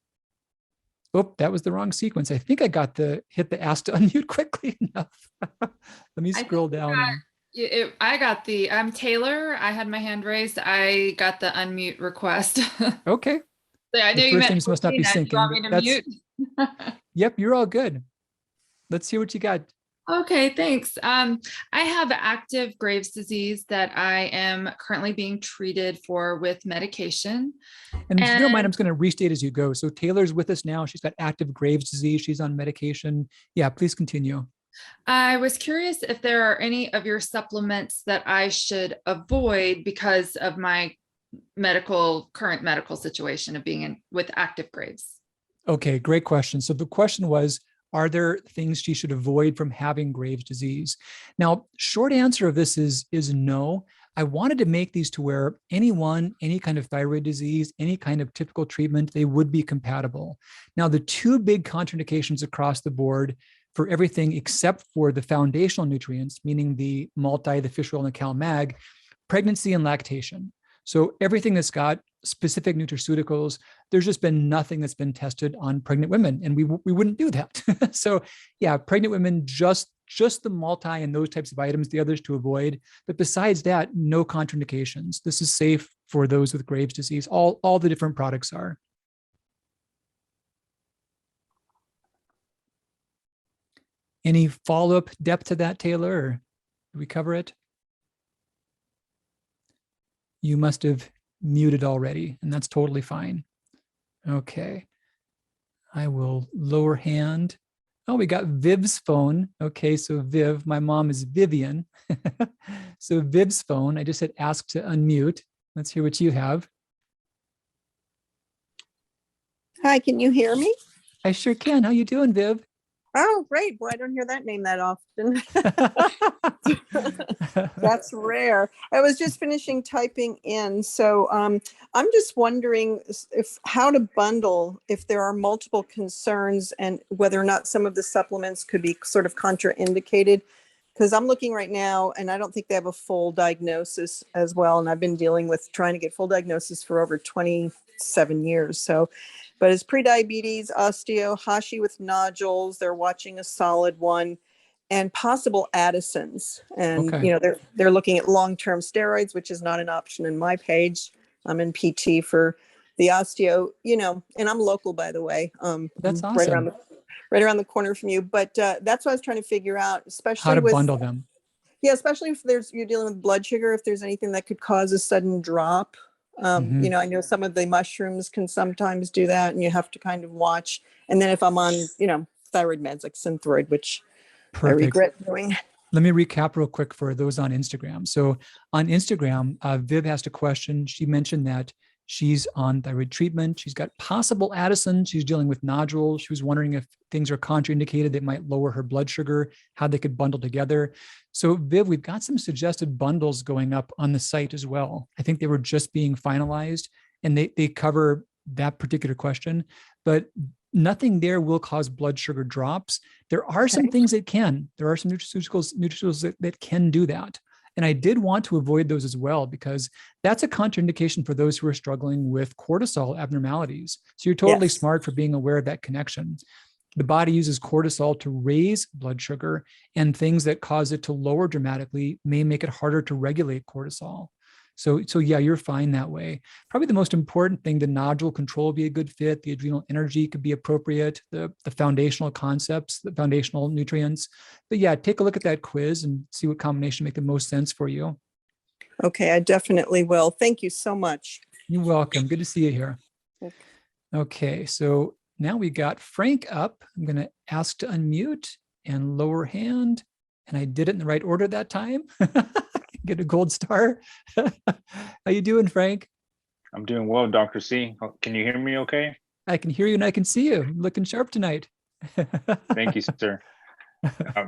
Oh, that was the wrong sequence. I think I hit the ask to unmute quickly enough. Let me scroll down. I'm Taylor. I had my hand raised. I got the unmute request. Okay. So I The knew you first meant names must not be Christina. Do you want syncing. me to mute? Yep, you're all good. Let's hear what you got. Okay, thanks. I have active Graves' disease that I am currently being treated for with medication. And if you don't mind, I'm just going to restate as you go. So Taylor's with us now. She's got active Graves' disease. She's on medication. Yeah, please continue. I was curious if there are any of your supplements that I should avoid because of my current medical situation of being with active Graves. Okay, great question. So the question was, are there things she should avoid from having Graves' disease? Now, short answer of this is no. I wanted to make these to where anyone, any kind of thyroid disease, any kind of typical treatment, they would be compatible. Now, the two big contraindications across the board for everything except for the foundational nutrients, meaning the multi, the fish oil, and the CalMag, pregnancy and lactation. So everything that's got specific nutraceuticals, there's just been nothing that's been tested on pregnant women, and we wouldn't do that. So yeah, pregnant women, just the multi and those types of items, the others to avoid. But besides that, no contraindications. This is safe for those with Graves' disease. All the different products are. Any follow-up depth to that, Taylor, or did we cover it? You must have muted already, and that's totally fine. Okay. I will lower hand. Oh, we got Viv's phone. Okay, so Viv, my mom is Vivian. So Viv's phone, I just hit ask to unmute. Let's hear what you have. Hi, can you hear me? I sure can. How you doing, Viv? Oh, great. Boy, I don't hear that name that often. That's rare. I was just finishing typing in. So I'm just wondering how to bundle if there are multiple concerns and whether or not some of the supplements could be sort of contraindicated. Because I'm looking right now and I don't think they have a full diagnosis as well. And I've been dealing with trying to get full diagnosis for over 27 years. So, but it's prediabetes, osteo, Hashi with nodules. They're watching a solid one and possible Addison's. And, Okay. they're looking at long-term steroids, which is not an option in my page. I'm in PT for the osteo, and I'm local, by the way. That's I'm right awesome. right around the corner from you. But that's what I was trying to figure out, How especially to with, bundle them. yeah, especially if you're dealing with blood sugar, if there's anything that could cause a sudden drop. Mhm. You know, I know some of the mushrooms can sometimes do that, and you have to kind of watch. And then if I'm on, you know, thyroid meds like Synthroid, which I Perfect. regret doing. Let me recap real quick for those on Instagram. So on Instagram, Viv asked a question. She mentioned that she's on thyroid treatment. She's got possible Addison. She's dealing with nodules. She was wondering if things are contraindicated that might lower her blood sugar, how they could bundle together. So Viv, we've got some suggested bundles going up on the site as well. I think they were just being finalized and they cover that particular question, but nothing there will cause blood sugar drops. There are some Okay. things that can. There are some nutraceuticals that can do that. And I did want to avoid those as well, because that's a contraindication for those who are struggling with cortisol abnormalities. So you're totally Yes. smart for being aware of that connection. The body uses cortisol to raise blood sugar, and things that cause it to lower dramatically may make it harder to regulate cortisol. So yeah, you're fine that way. Probably the most important thing, the nodule control would be a good fit. The adrenal energy could be appropriate. The foundational concepts, the foundational nutrients. But yeah, take a look at that quiz and see what combination make the most sense for you. Okay, I definitely will. Thank you so much. You're welcome. Good to see you here. Okay, so now we got Frank up. I'm going to ask to unmute and lower hand. And I did it in the right order that time. Get a gold star. How you doing, Frank? I'm doing well, Dr. C. Can you hear me okay? I can hear you and I can see you. Looking sharp tonight. Thank you, sir.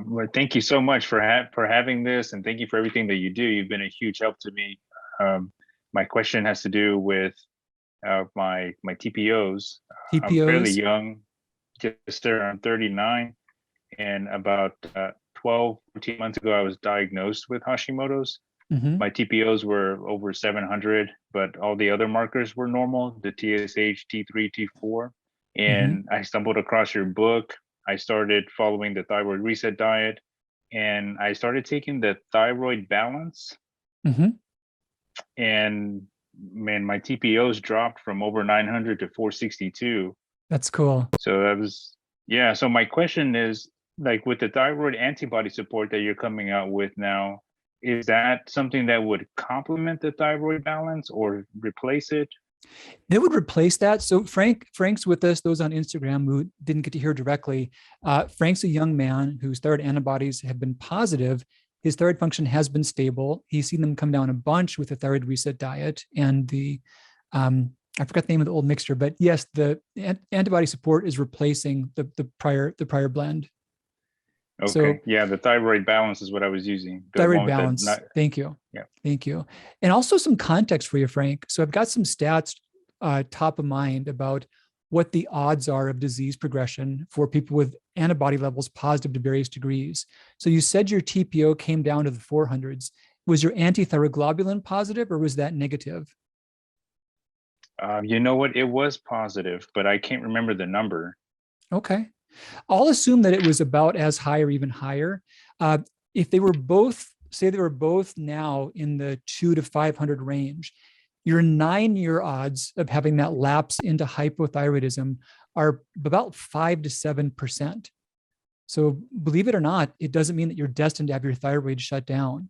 Well, thank you so much for having this, and thank you for everything that you do. You've been a huge help to me. My question has to do with my TPOs. I'm fairly TPOs. young, just around 39, and about 12, 14 months ago, I was diagnosed with Hashimoto's. Mhm. My TPOs were over 700, but all the other markers were normal, the TSH, T3, T4. And I stumbled across your book. I started following the thyroid reset diet, and I started taking the thyroid balance. Mhm. And man, my TPOs dropped from over 900 to 462. That's cool. So that was, yeah. So my question is, like, with the thyroid antibody support that you're coming out with now, is that something that would complement the thyroid balance or replace it? It would replace that. So Frank's with us. Those on Instagram who didn't get to hear directly, Frank's a young man whose thyroid antibodies have been positive. His thyroid function has been stable. He's seen them come down a bunch with the thyroid reset diet and the, I forgot the name of the old mixture, but yes, the antibody support is replacing the prior blend. Okay. So yeah, the thyroid balance is what I was using. The thyroid one with the balance. Thank you. Yeah. Thank you. And also some context for you, Frank. So I've got some stats top of mind about what the odds are of disease progression for people with antibody levels positive to various degrees. So you said your TPO came down to the 400s. Was your antithyroglobulin positive or was that negative? You know what? It was positive, but I can't remember the number. Okay. I'll assume that it was about as high or even higher. If they were both, say they were both now in the 200 to 500 range, your 9-year odds of having that lapse into hypothyroidism are about 5 to 7%. So believe it or not, it doesn't mean that you're destined to have your thyroid shut down.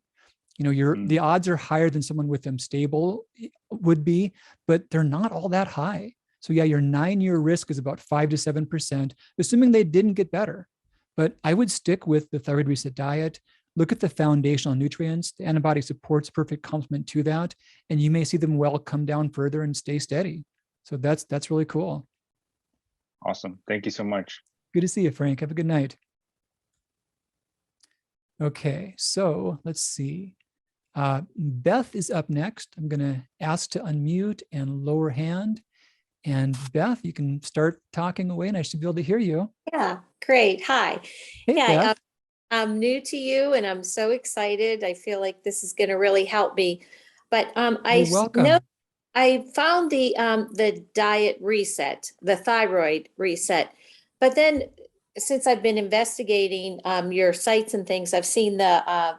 You know, the odds are higher than someone with them stable would be, but they're not all that high. So yeah, your 9-year risk is about 5 to 7%, assuming they didn't get better. But I would stick with the thyroid reset diet. Look at the foundational nutrients. The antibody supports perfect complement to that, and you may see them well come down further and stay steady. So that's really cool. Awesome. Thank you so much. Good to see you, Frank. Have a good night. Okay, so let's see. Beth is up next. I'm going to ask to unmute and lower hand. And Beth, you can start talking away and I should be able to hear you. Yeah, great. Hi. Hey, Yeah, Beth. I'm new to you and I'm so excited. I feel like this is going to really help me. But You're welcome. know I found the diet reset, the thyroid reset. But then since I've been investigating your sites and things, I've seen the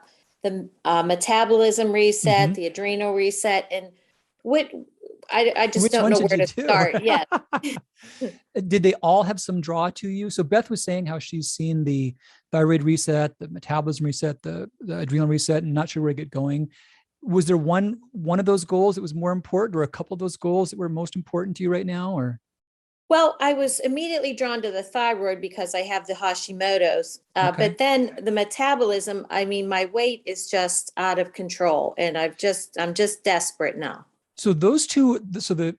metabolism reset, Mhm. the adrenal reset, and I just Which don't one know should where you to do? start. Yeah. Did they all have some draw to you? So Beth was saying how she's seen the thyroid reset, the metabolism reset, the adrenal reset, and not sure where to get going. Was there one of those goals that was more important, or a couple of those goals that were most important to you right now? Or Well, I was immediately drawn to the thyroid because I have the Hashimoto's, Okay. but then the metabolism, I mean, my weight is just out of control and I'm just desperate now. so those two, so the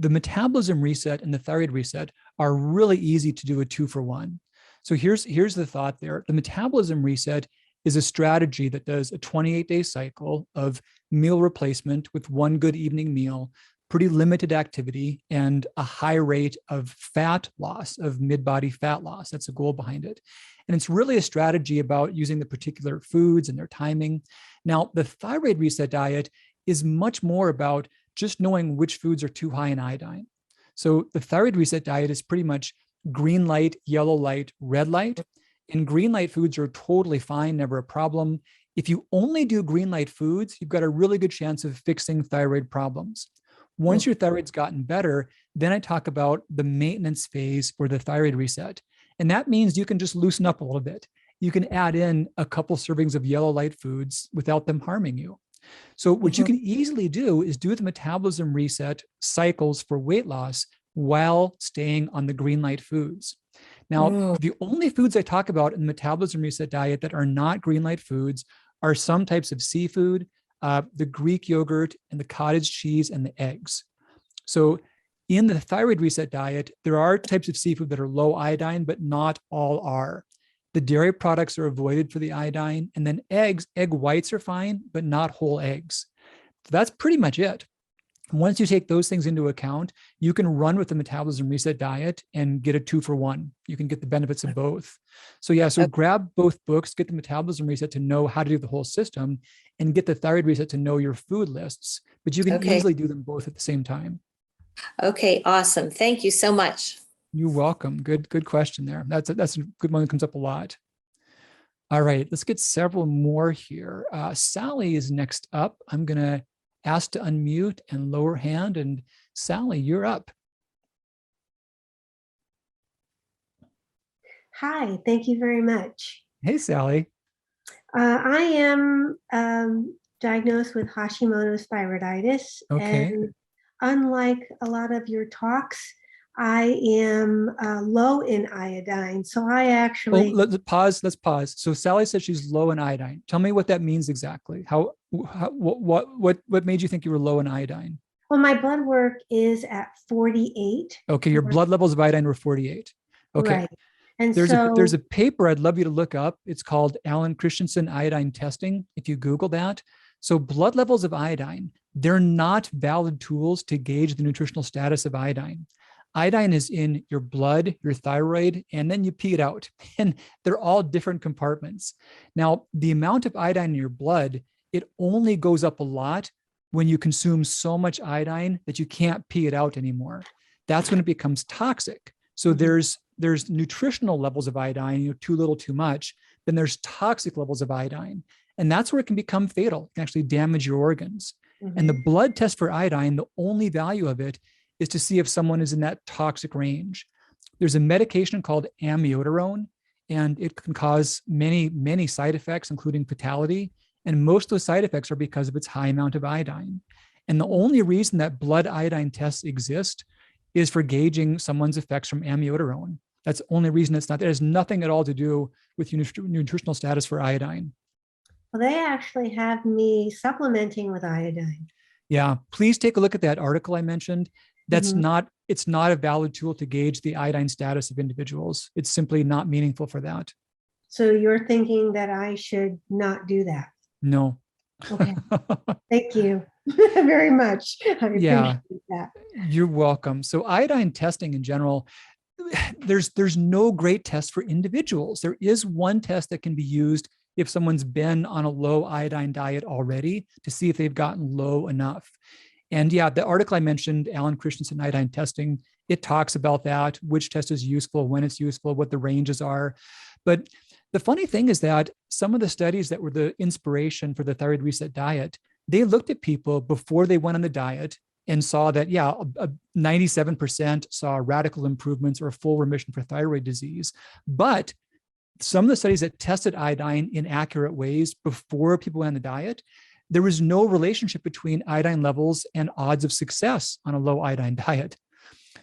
metabolism reset and the thyroid reset are really easy to do a 2-for-1. So here's the thought there. The metabolism reset is a strategy that does a 28-day cycle of meal replacement with one good evening meal, pretty limited activity, and a high rate of fat loss, of mid-body fat loss. That's the goal behind it. And it's really a strategy about using the particular foods and their timing. Now, the thyroid reset diet is much more about just knowing which foods are too high in iodine. So the thyroid reset diet is pretty much green light, yellow light, red light. And green light foods are totally fine, never a problem. If you only do green light foods, you've got a really good chance of fixing thyroid problems. Once your thyroid's gotten better, then I talk about the maintenance phase for the thyroid reset. And that means you can just loosen up a little bit. You can add in a couple servings of yellow light foods without them harming you. So what you can easily do is do the metabolism reset cycles for weight loss while staying on the green light foods. Now, the only foods I talk about in the metabolism reset diet that are not green light foods are some types of seafood, the Greek yogurt, and the cottage cheese, and the eggs. So in the thyroid reset diet, there are types of seafood that are low iodine, but not all are. The dairy products are avoided for the iodine, and then egg whites are fine, but not whole eggs. So that's pretty much it. Once you take those things into account, you can run with the metabolism reset diet and get a 2-for-1. You can get the benefits of both. So yeah, so grab both books, get the metabolism reset to know how to do the whole system, and get the thyroid reset to know your food lists. But you can easily do them both at the same time. Okay, awesome. Thank you so much. You're welcome. Good question there. That's a good one that comes up a lot. All right, let's get several more here. Sally is next up. I'm going to ask to unmute and lower hand. And Sally, you're up. Hi, thank you very much. Hey, Sally. I am diagnosed with Hashimoto's thyroiditis. Okay. And unlike a lot of your talks, I am low in iodine. So I actually... let's pause. So Sally said she's low in iodine. Tell me what that means exactly. What made you think you were low in iodine? Well, my blood work is at 48. Okay, your blood levels of iodine were 48. Okay. Right. And there's a paper I'd love you to look up. It's called Alan Christianson iodine testing. If you Google that. So blood levels of iodine, they're not valid tools to gauge the nutritional status of iodine. Iodine is in your blood, your thyroid, and then you pee it out. And they're all different compartments. Now, the amount of iodine in your blood, it only goes up a lot when you consume so much iodine that you can't pee it out anymore. That's when it becomes toxic. So there's nutritional levels of iodine, too little, too much. Then there's toxic levels of iodine. And that's where it can become fatal. It can actually damage your organs. And the blood test for iodine, the only value of it is to see if someone is in that toxic range. There's a medication called amiodarone, and it can cause many, many side effects, including fatality. And most of those side effects are because of its high amount of iodine. And the only reason that blood iodine tests exist is for gauging someone's effects from amiodarone. That's the only reason it's not. It has nothing at all to do with nutritional status for iodine. Well, they actually have me supplementing with iodine. Yeah, please take a look at that article I mentioned. It's not a valid tool to gauge the iodine status of individuals. It's simply not meaningful for that. So you're thinking that I should not do that? No. Okay. Thank you very much. I appreciate that. You're welcome. So iodine testing in general, there's no great test for individuals. There is one test that can be used if someone's been on a low iodine diet already to see if they've gotten low enough. And yeah, the article I mentioned, Alan Christianson iodine testing, it talks about that, which test is useful, when it's useful, what the ranges are. But the funny thing is that some of the studies that were the inspiration for the thyroid reset diet, they looked at people before they went on the diet and saw that, 97% saw radical improvements or full remission for thyroid disease. But some of the studies that tested iodine in accurate ways before people went on the diet, there was no relationship between iodine levels and odds of success on a low iodine diet.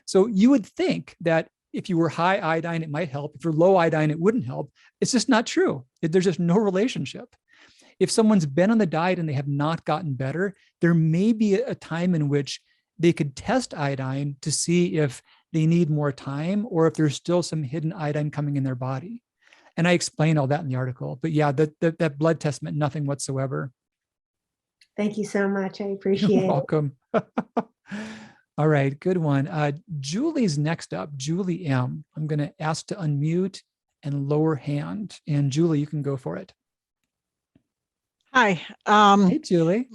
So you would think that if you were high iodine, it might help. If you're low iodine, it wouldn't help. It's just not true. There's just no relationship. If someone's been on the diet and they have not gotten better, there may be a time in which they could test iodine to see if they need more time or if there's still some hidden iodine coming in their body. And I explain all that in the article. But yeah, that blood test meant nothing whatsoever. Thank you so much. I You're appreciate it. welcome. All right, good one. Julie's next up, Julie M. I'm going to ask to unmute and lower hand. And Julie, you can go for it. Hi. Hey, Julie.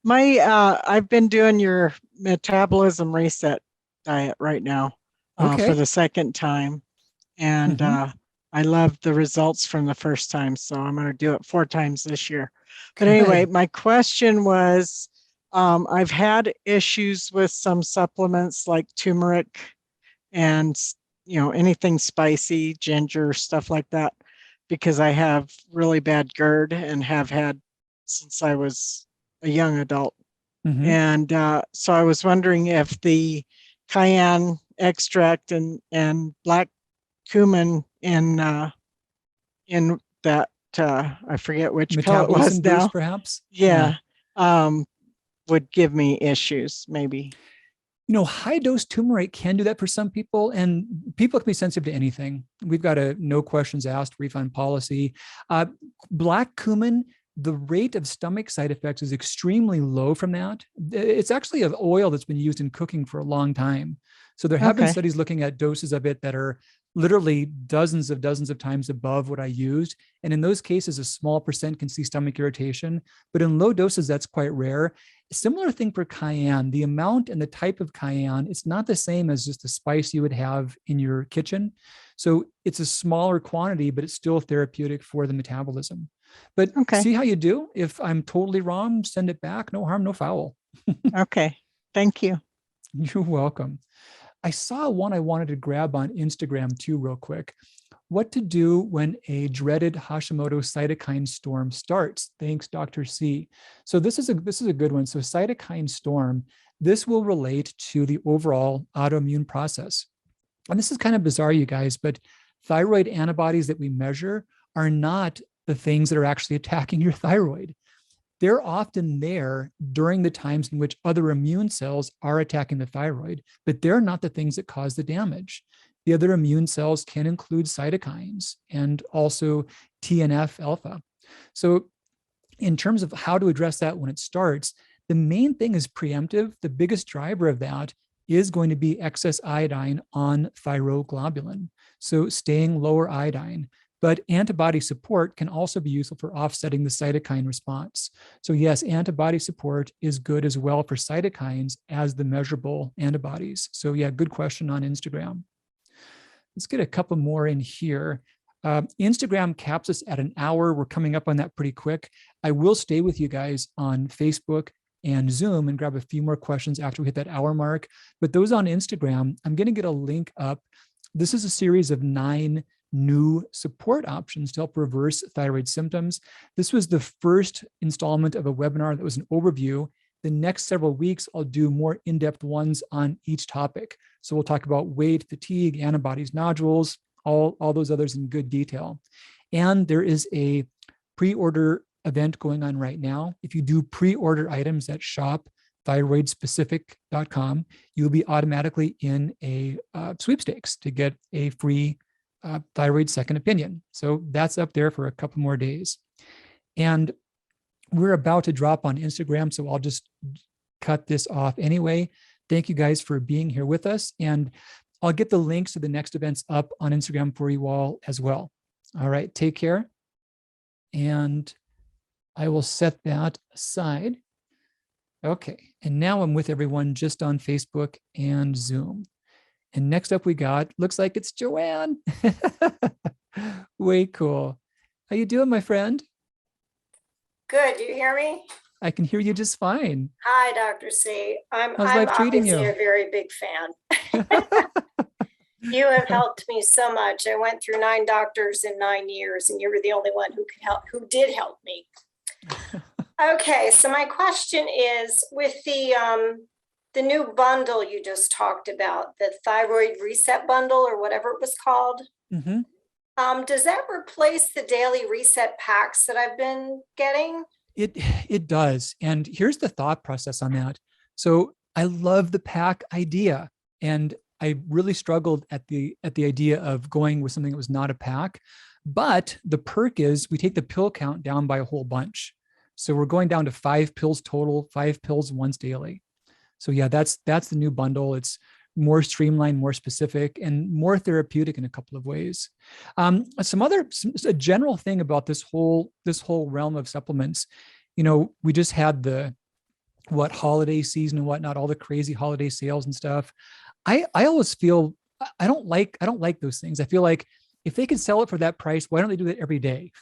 I've been doing your metabolism reset diet right now Okay. for the second time. And I love the results from the first time. So I'm going to do it 4 times this year. But anyway, Good. my question was, I've had issues with some supplements like turmeric and, anything spicy, ginger, stuff like that, because I have really bad GERD and have had since I was a young adult. And so I was wondering if the cayenne extract and black cumin in that, I forget which pill it was Metabolism now. boost, perhaps? Yeah. Would give me issues, maybe. High dose turmeric can do that for some people, and people can be sensitive to anything. We've got a no questions asked refund policy. Black cumin, the rate of stomach side effects is extremely low from that. It's actually an oil that's been used in cooking for a long time. So there have been studies looking at doses of it that are literally dozens of times above what I used. And in those cases, a small percent can see stomach irritation, but in low doses, that's quite rare. Similar thing for cayenne, the amount and the type of cayenne, it's not the same as just the spice you would have in your kitchen. So it's a smaller quantity, but it's still therapeutic for the metabolism. But see how you do. If I'm totally wrong, send it back. No harm, no foul. Okay. Thank you. You're welcome. I saw one I wanted to grab on Instagram too, real quick. What to do when a dreaded Hashimoto cytokine storm starts? Thanks, Dr.C. So this is a good one. So cytokine storm, this will relate to the overall autoimmune process. And this is kind of bizarre, you guys, but thyroid antibodies that we measure are not the things that are actually attacking your thyroid. They're often there during the times in which other immune cells are attacking the thyroid, but they're not the things that cause the damage. The other immune cells can include cytokines and also TNF alpha. So in terms of how to address that when it starts, the main thing is preemptive. The biggest driver of that is going to be excess iodine on thyroglobulin. So staying lower iodine. But antibody support can also be useful for offsetting the cytokine response. So yes, antibody support is good as well for cytokines as the measurable antibodies. So yeah, good question on Instagram. Let's get a couple more in here. Instagram caps us at an hour. We're coming up on that pretty quick. I will stay with you guys on Facebook and Zoom and grab a few more questions after we hit that hour mark. But those on Instagram, I'm going to get a link up. This is a series of 9 new support options to help reverse thyroid symptoms. This was the first installment of a webinar that was an overview. The next several weeks, I'll do more in-depth ones on each topic. So we'll talk about weight, fatigue, antibodies, nodules, all those others in good detail. And there is a pre-order event going on right now. If you do pre-order items at shop.thyroidspecific.com, you'll be automatically in a sweepstakes to get a free thyroid second opinion. So that's up there for a couple more days. And we're about to drop on Instagram, so I'll just cut this off anyway. Thank you guys for being here with us. And I'll get the links to the next events up on Instagram for you all as well. All right, take care. And I will set that aside. Okay, and now I'm with everyone just on Facebook and Zoom. And next up we got, looks like it's Joanne. Way cool. How you doing, my friend? Good. Do you hear me? I can hear you just fine. Hi, Dr. C. I'm How's life treating obviously you? a very big fan. You have helped me so much. I went through 9 doctors in 9 years, and you were the only one who did help me. Okay, so my question is, with the new bundle you just talked about, the thyroid reset bundle or whatever it was called, does that replace the daily reset packs that I've been getting? It does. And here's the thought process on that. So I love the pack idea. And I really struggled at the idea of going with something that was not a pack. But the perk is we take the pill count down by a whole bunch. So we're going down to 5 pills total, 5 pills once daily. So yeah, that's the new bundle. It's more streamlined, more specific, and more therapeutic in a couple of ways. A general thing about this whole realm of supplements, we just had the holiday season and whatnot, all the crazy holiday sales and stuff. I always feel I don't like those things. I feel like if they can sell it for that price, why don't they do it every day?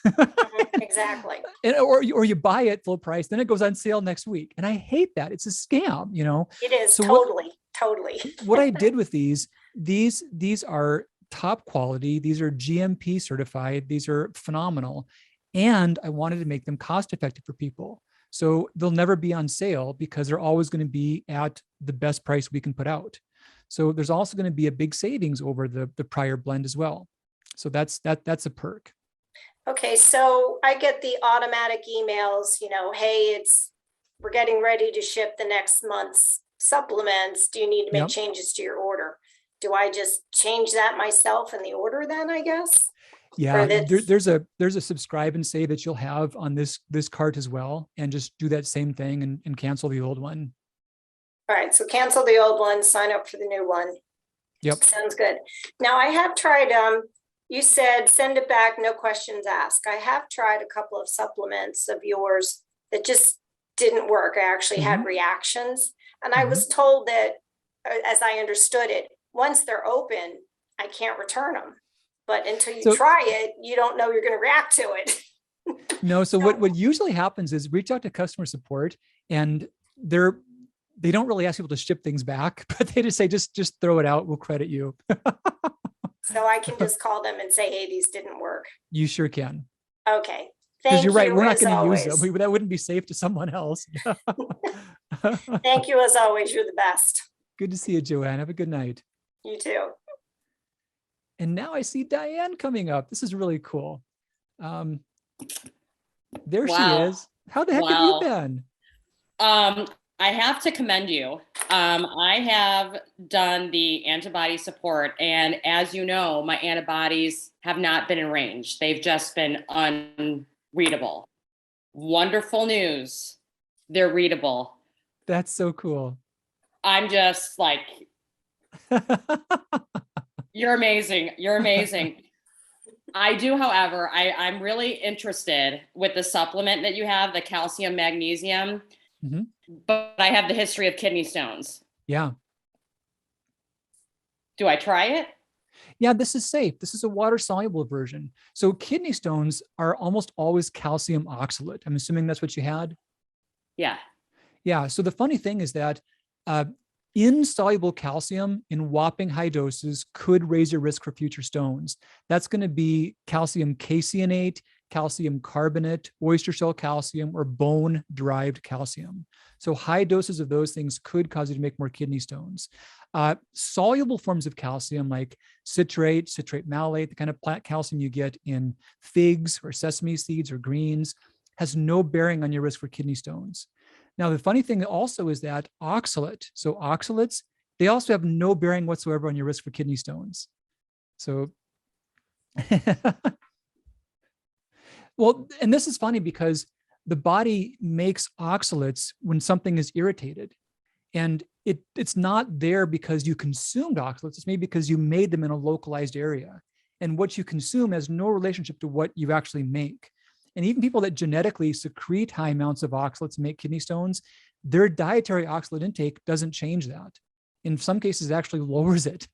Exactly. Or you buy it full price, then it goes on sale next week. And I hate that. It's a scam, It is So totally. What I did with these are top quality. These are GMP certified. These are phenomenal. And I wanted to make them cost effective for people. So they'll never be on sale because they're always going to be at the best price we can put out. So there's also going to be a big savings over the prior blend as well. So that's a perk. Okay, so I get the automatic emails, hey, we're getting ready to ship the next month's supplements. Do you need to make changes to your order? Do I just change that myself in the order then, I guess? Yeah, there's a subscribe and save that you'll have on this cart as well, and just do that same thing and cancel the old one. All right, so cancel the old one, sign up for the new one. Yep. Sounds good. Now I have tried, you said send it back, no questions asked. I have tried a couple of supplements of yours that just didn't work. I actually had reactions. And I was told that, as I understood it, once they're open, I can't return them. But until you try it, you don't know you're going to react to it. No. So what usually happens is reach out to customer support, and they don't really ask people to ship things back, but they just say, just throw it out. We'll credit you. So I can just call them and say, hey, these didn't work. You sure can. Okay. Because you're right. We're not as going to use always. them. That wouldn't be safe to someone else. Thank you as always. You're the best. Good to see you, Joanne. Have a good night. You too. And now I see Diane coming up. This is really cool. There she is. How the heck have you been? I have to commend you. I have done the antibody support, and as you know, my antibodies have not been in range. They've just been unreadable. Wonderful news. They're readable. That's so cool. I'm just like, you're amazing. You're amazing. I do, however, I'm really interested with the supplement that you have, the calcium magnesium, but I have the history of kidney stones. Yeah. Do I try it? Yeah, this is safe. This is a water soluble version. So kidney stones are almost always calcium oxalate. I'm assuming that's what you had. Yeah. Yeah. So the funny thing is that insoluble calcium in whopping high doses could raise your risk for future stones. That's going to be calcium caseinate, calcium carbonate, oyster shell calcium, or bone-derived calcium. So high doses of those things could cause you to make more kidney stones. Soluble forms of calcium like citrate malate, the kind of plant calcium you get in figs or sesame seeds or greens, has no bearing on your risk for kidney stones. Now, the funny thing also is that oxalate, so oxalates, they also have no bearing whatsoever on your risk for kidney stones. So, well, and this is funny because the body makes oxalates when something is irritated. And it's not there because you consumed oxalates. It's maybe because you made them in a localized area. And what you consume has no relationship to what you actually make. And even people that genetically secrete high amounts of oxalates and make kidney stones, their dietary oxalate intake doesn't change that. In some cases, it actually lowers it.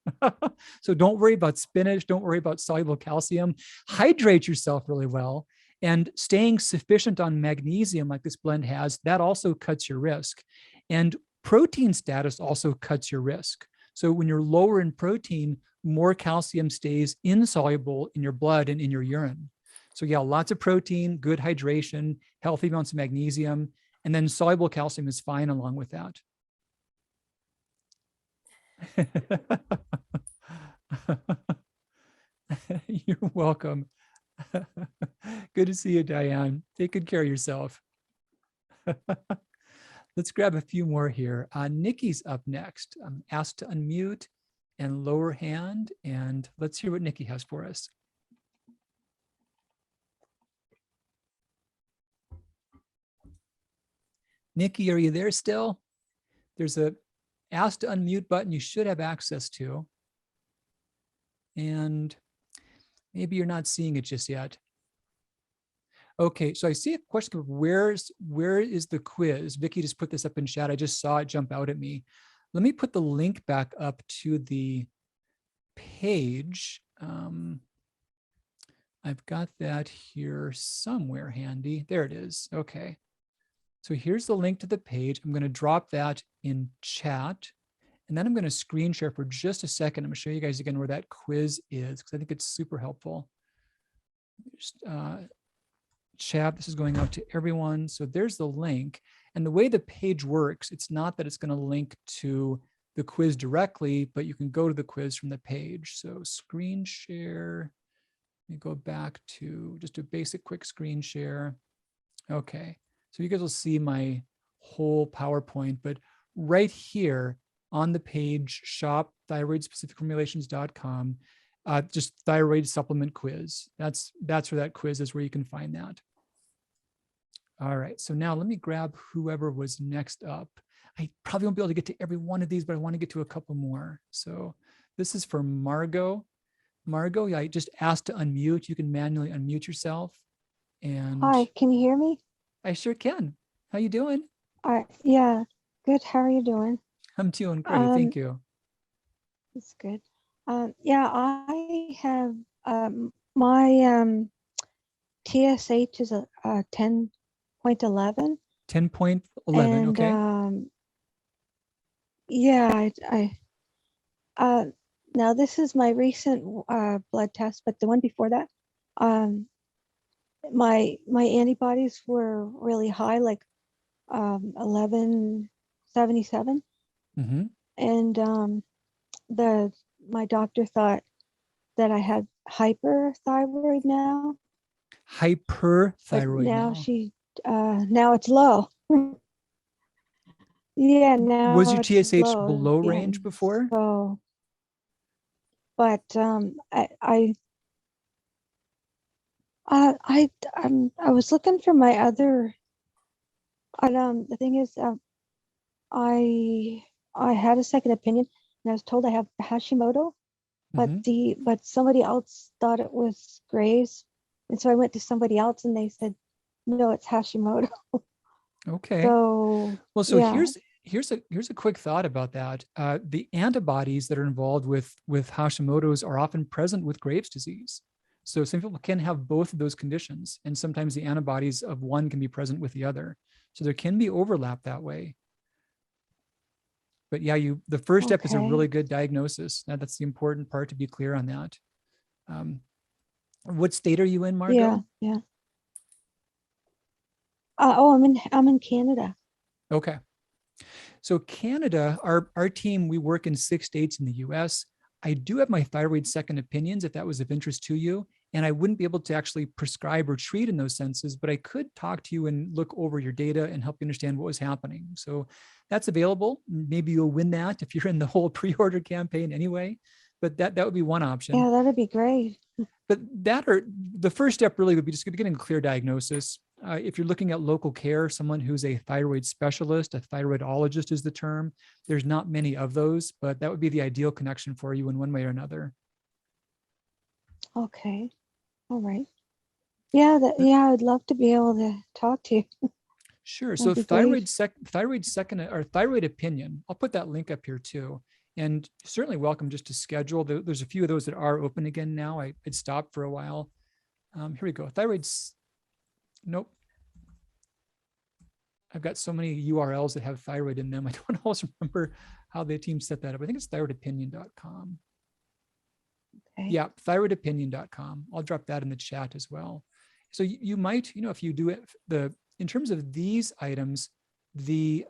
So don't worry about spinach. Don't worry about soluble calcium. Hydrate yourself really well. And staying sufficient on magnesium like this blend has, that also cuts your risk. And protein status also cuts your risk. So when you're lower in protein, more calcium stays insoluble in your blood and in your urine. So yeah, lots of protein, good hydration, healthy amounts of magnesium, and then soluble calcium is fine along with that. You're welcome. Good to see you, Diane. Take good care of yourself. Let's grab a few more here. Nikki's up next. I'm asked to unmute and lower hand, and let's hear what Nikki has for us. Nikki, are you there still? There's a ask to unmute button you should have access to. And maybe you're not seeing it just yet. Okay, so I see a question of where is the quiz? Vicky just put this up in chat. I just saw it jump out at me. Let me put the link back up to the page. I've got that here somewhere handy. There it is. Okay. So here's the link to the page. I'm going to drop that in chat. And then I'm going to screen share for just a second. I'm going to show you guys again where that quiz is, because I think it's super helpful. Just, chat, this is going out to everyone. So there's the link. And the way the page works, it's not that it's going to link to the quiz directly, but you can go to the quiz from the page. So screen share. Let me go back to just a basic quick screen share. Okay. So you guys will see my whole PowerPoint, but right here on the page, shop thyroidspecificformulations.com, just thyroid supplement quiz. That's where that quiz is, where you can find that. All right, so now let me grab whoever was next up. I probably won't be able to get to every one of these, but I want to get to a couple more. So this is for Margot. Margot, yeah, I just asked to unmute. You can manually unmute yourself. And hi, can you hear me? I sure can. How you doing? Yeah, good. How are you doing? I'm doing great, thank you. That's good. Yeah, I have my TSH is a 10.11. 10.11, okay. Yeah, now this is my recent blood test, but the one before that, my antibodies were really high, like 1177. Mm-hmm. And my doctor thought that I had hyperthyroid now. Hyperthyroid now. Now Now it's low. Yeah, now was your it's TSH low below again. range before? So, but I was looking for my other. The thing is, I had a second opinion, and I was told I have Hashimoto, but but somebody else thought it was Graves, and so I went to somebody else, and they said, no, it's Hashimoto. Okay. So well, so yeah. here's a quick thought about that. The antibodies that are involved with Hashimoto's are often present with Graves' disease. So some people can have both of those conditions, and sometimes the antibodies of one can be present with the other. So there can be overlap that way. But yeah, the first step is a really good diagnosis. That's the important part, to be clear on that. What state are you in, Margot? Yeah. I'm in Canada. Okay. So Canada, our team, we work in 6 states in the US. I do have my thyroid second opinions, if that was of interest to you. And I wouldn't be able to actually prescribe or treat in those senses, but I could talk to you and look over your data and help you understand what was happening. So that's available. Maybe you'll win that if you're in the whole pre-order campaign anyway, but that would be one option. Yeah, that'd be great. But the first step really would be just getting a clear diagnosis. If you're looking at local care, someone who's a thyroid specialist, a thyroidologist is the term. There's not many of those, but that would be the ideal connection for you in one way or another. Okay. All right. Yeah, I'd love to be able to talk to you. Sure. So thyroid second or thyroid opinion, I'll put that link up here too. And certainly welcome just to schedule. There's a few of those that are open again now. I'd stopped for a while. Here we go. Nope. I've got so many URLs that have thyroid in them. I don't always remember how the team set that up. I think it's thyroidopinion.com. Okay. Yeah, thyroidopinion.com. I'll drop that in the chat as well. So you might, if you do it, in terms of these items, the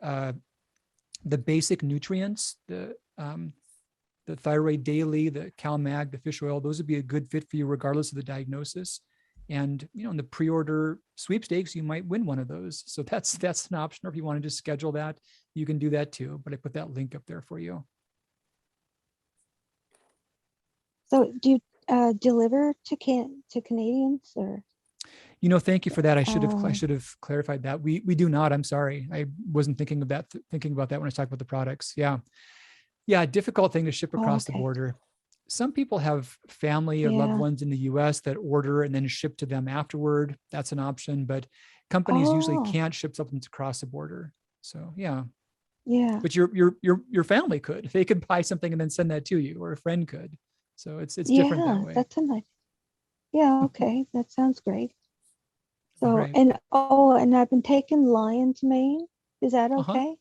basic nutrients, the thyroid daily, the CalMag, the fish oil, those would be a good fit for you regardless of the diagnosis. And in the pre-order sweepstakes, you might win one of those. So that's an option. Or if you want to just schedule that, you can do that too. But I put that link up there for you. So do you deliver to Canadians or? Thank you for that. I should have clarified that. We do not. I'm sorry. I wasn't thinking about that when I talked about the products. Yeah. Difficult thing to ship across the border. Some people have family or loved ones in the US that order and then ship to them afterward. That's an option, but companies usually can't ship supplements across the border. So yeah. But your family could. They could buy something and then send that to you, or a friend could. So it's different that way. That's a nice. Yeah. Okay. That sounds great. So, right. and I've been taking lion's mane. Is that okay?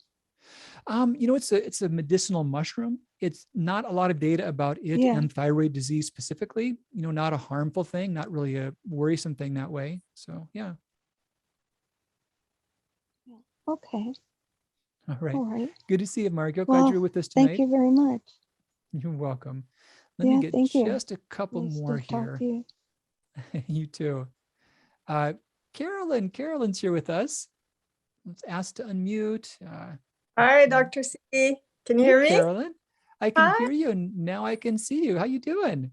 It's a medicinal mushroom. It's not a lot of data about it and thyroid disease specifically, not a harmful thing, not really a worrisome thing that way. So, yeah. Okay. All right. All right. Good to see you, Margot. Glad you're with us tonight. Thank you very much. You're welcome. Let me get just a couple more here. To you. You too. Carolyn's here with us. Let's ask to unmute. Hi, Dr. C. Can you hear me? Carolyn, I can hear you, and now I can see you. How you doing?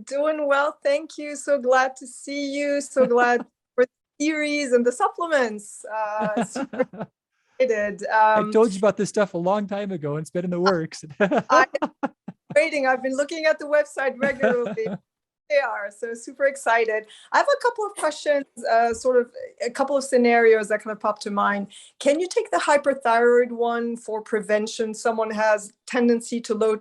Doing well, thank you. So glad to see you. So glad for the series and the supplements. Super excited. I told you about this stuff a long time ago, and it's been in the works. I'm waiting. I've been looking at the website regularly. They are so super excited. I have a couple of questions, sort of a couple of scenarios that kind of pop to mind. Can you take the hyperthyroid one for prevention? Someone has tendency to low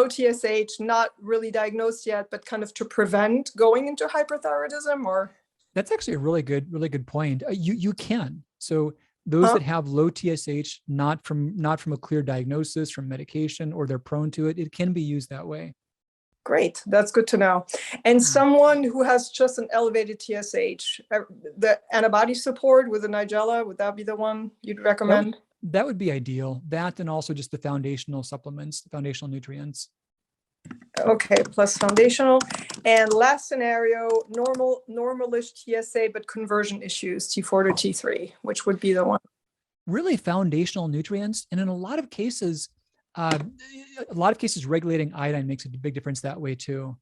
TSH, not really diagnosed yet, but kind of to prevent going into hyperthyroidism, or? That's actually a really good point. You can. So those that have low TSH, not from a clear diagnosis, from medication, or they're prone to it, it can be used that way. Great, that's good to know. And someone who has just an elevated TSH, the antibody support with the Nigella, would that be the one you'd recommend? That would be ideal. That, and also just the foundational supplements, the foundational nutrients. Okay, plus foundational. And last scenario, normalish TSA, but conversion issues, T4 to T3, which would be the one? Really foundational nutrients. And in a lot of cases, regulating iodine makes a big difference that way too.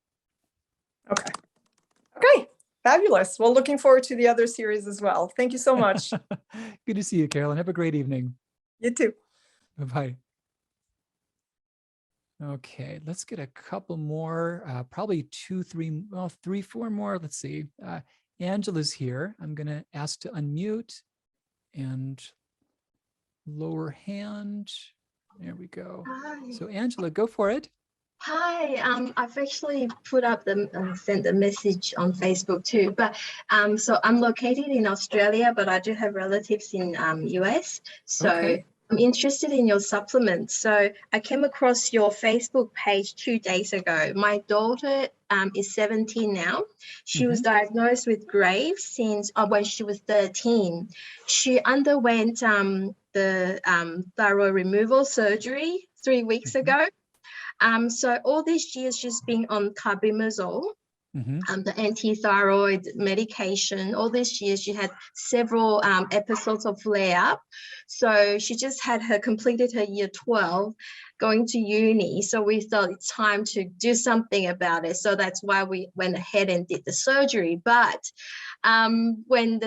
Okay, fabulous. Well, looking forward to the other series as well. Thank you so much. Good to see you, Carolyn. Have a great evening. You too. Bye-bye. Okay, let's get a couple more, probably 3, 4 more. Let's see. Angela's here. I'm going to ask to unmute and lower hand. There we go. Hi. So Angela, go for it. Hi, I've actually put up sent a message on Facebook too, but so I'm located in Australia, but I do have relatives in US. So I'm interested in your supplements. So I came across your Facebook page 2 days ago. My daughter is 17 now. She was diagnosed with Graves since when she was 13. She underwent the thyroid removal surgery 3 weeks ago. So all these years she's been on carbimazole, the anti-thyroid medication. All these years she had several episodes of flare-up. So she just completed her year 12, going to uni. So we thought it's time to do something about it. So that's why we went ahead and did the surgery. But when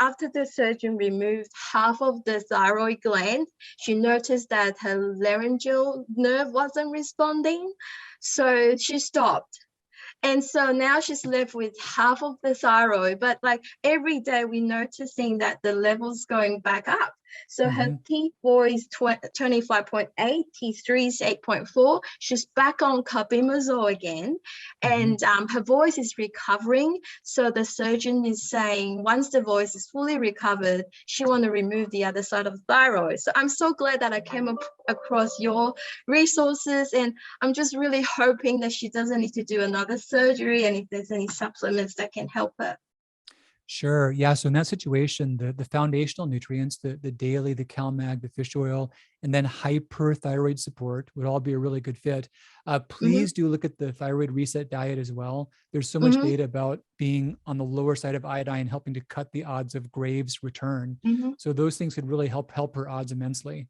after the surgeon removed half of the thyroid gland, she noticed that her laryngeal nerve wasn't responding. So she stopped. And so now she's left with half of the thyroid, but like every day we're noticing that the level's going back up. So her T4 is 25.8, T3 is 8.4. She's back on carbimazole again, and her voice is recovering. So the surgeon is saying once the voice is fully recovered, she want to remove the other side of the thyroid. So I'm so glad that I came across your resources, and I'm just really hoping that she doesn't need to do another surgery, and if there's any supplements that can help her. Sure. Yeah. So in that situation, the foundational nutrients, the daily, the CalMag, the fish oil, and then hyperthyroid support would all be a really good fit. Please do look at the thyroid reset diet as well. There's so much data about being on the lower side of iodine, helping to cut the odds of Graves' return. So those things could really help her odds immensely.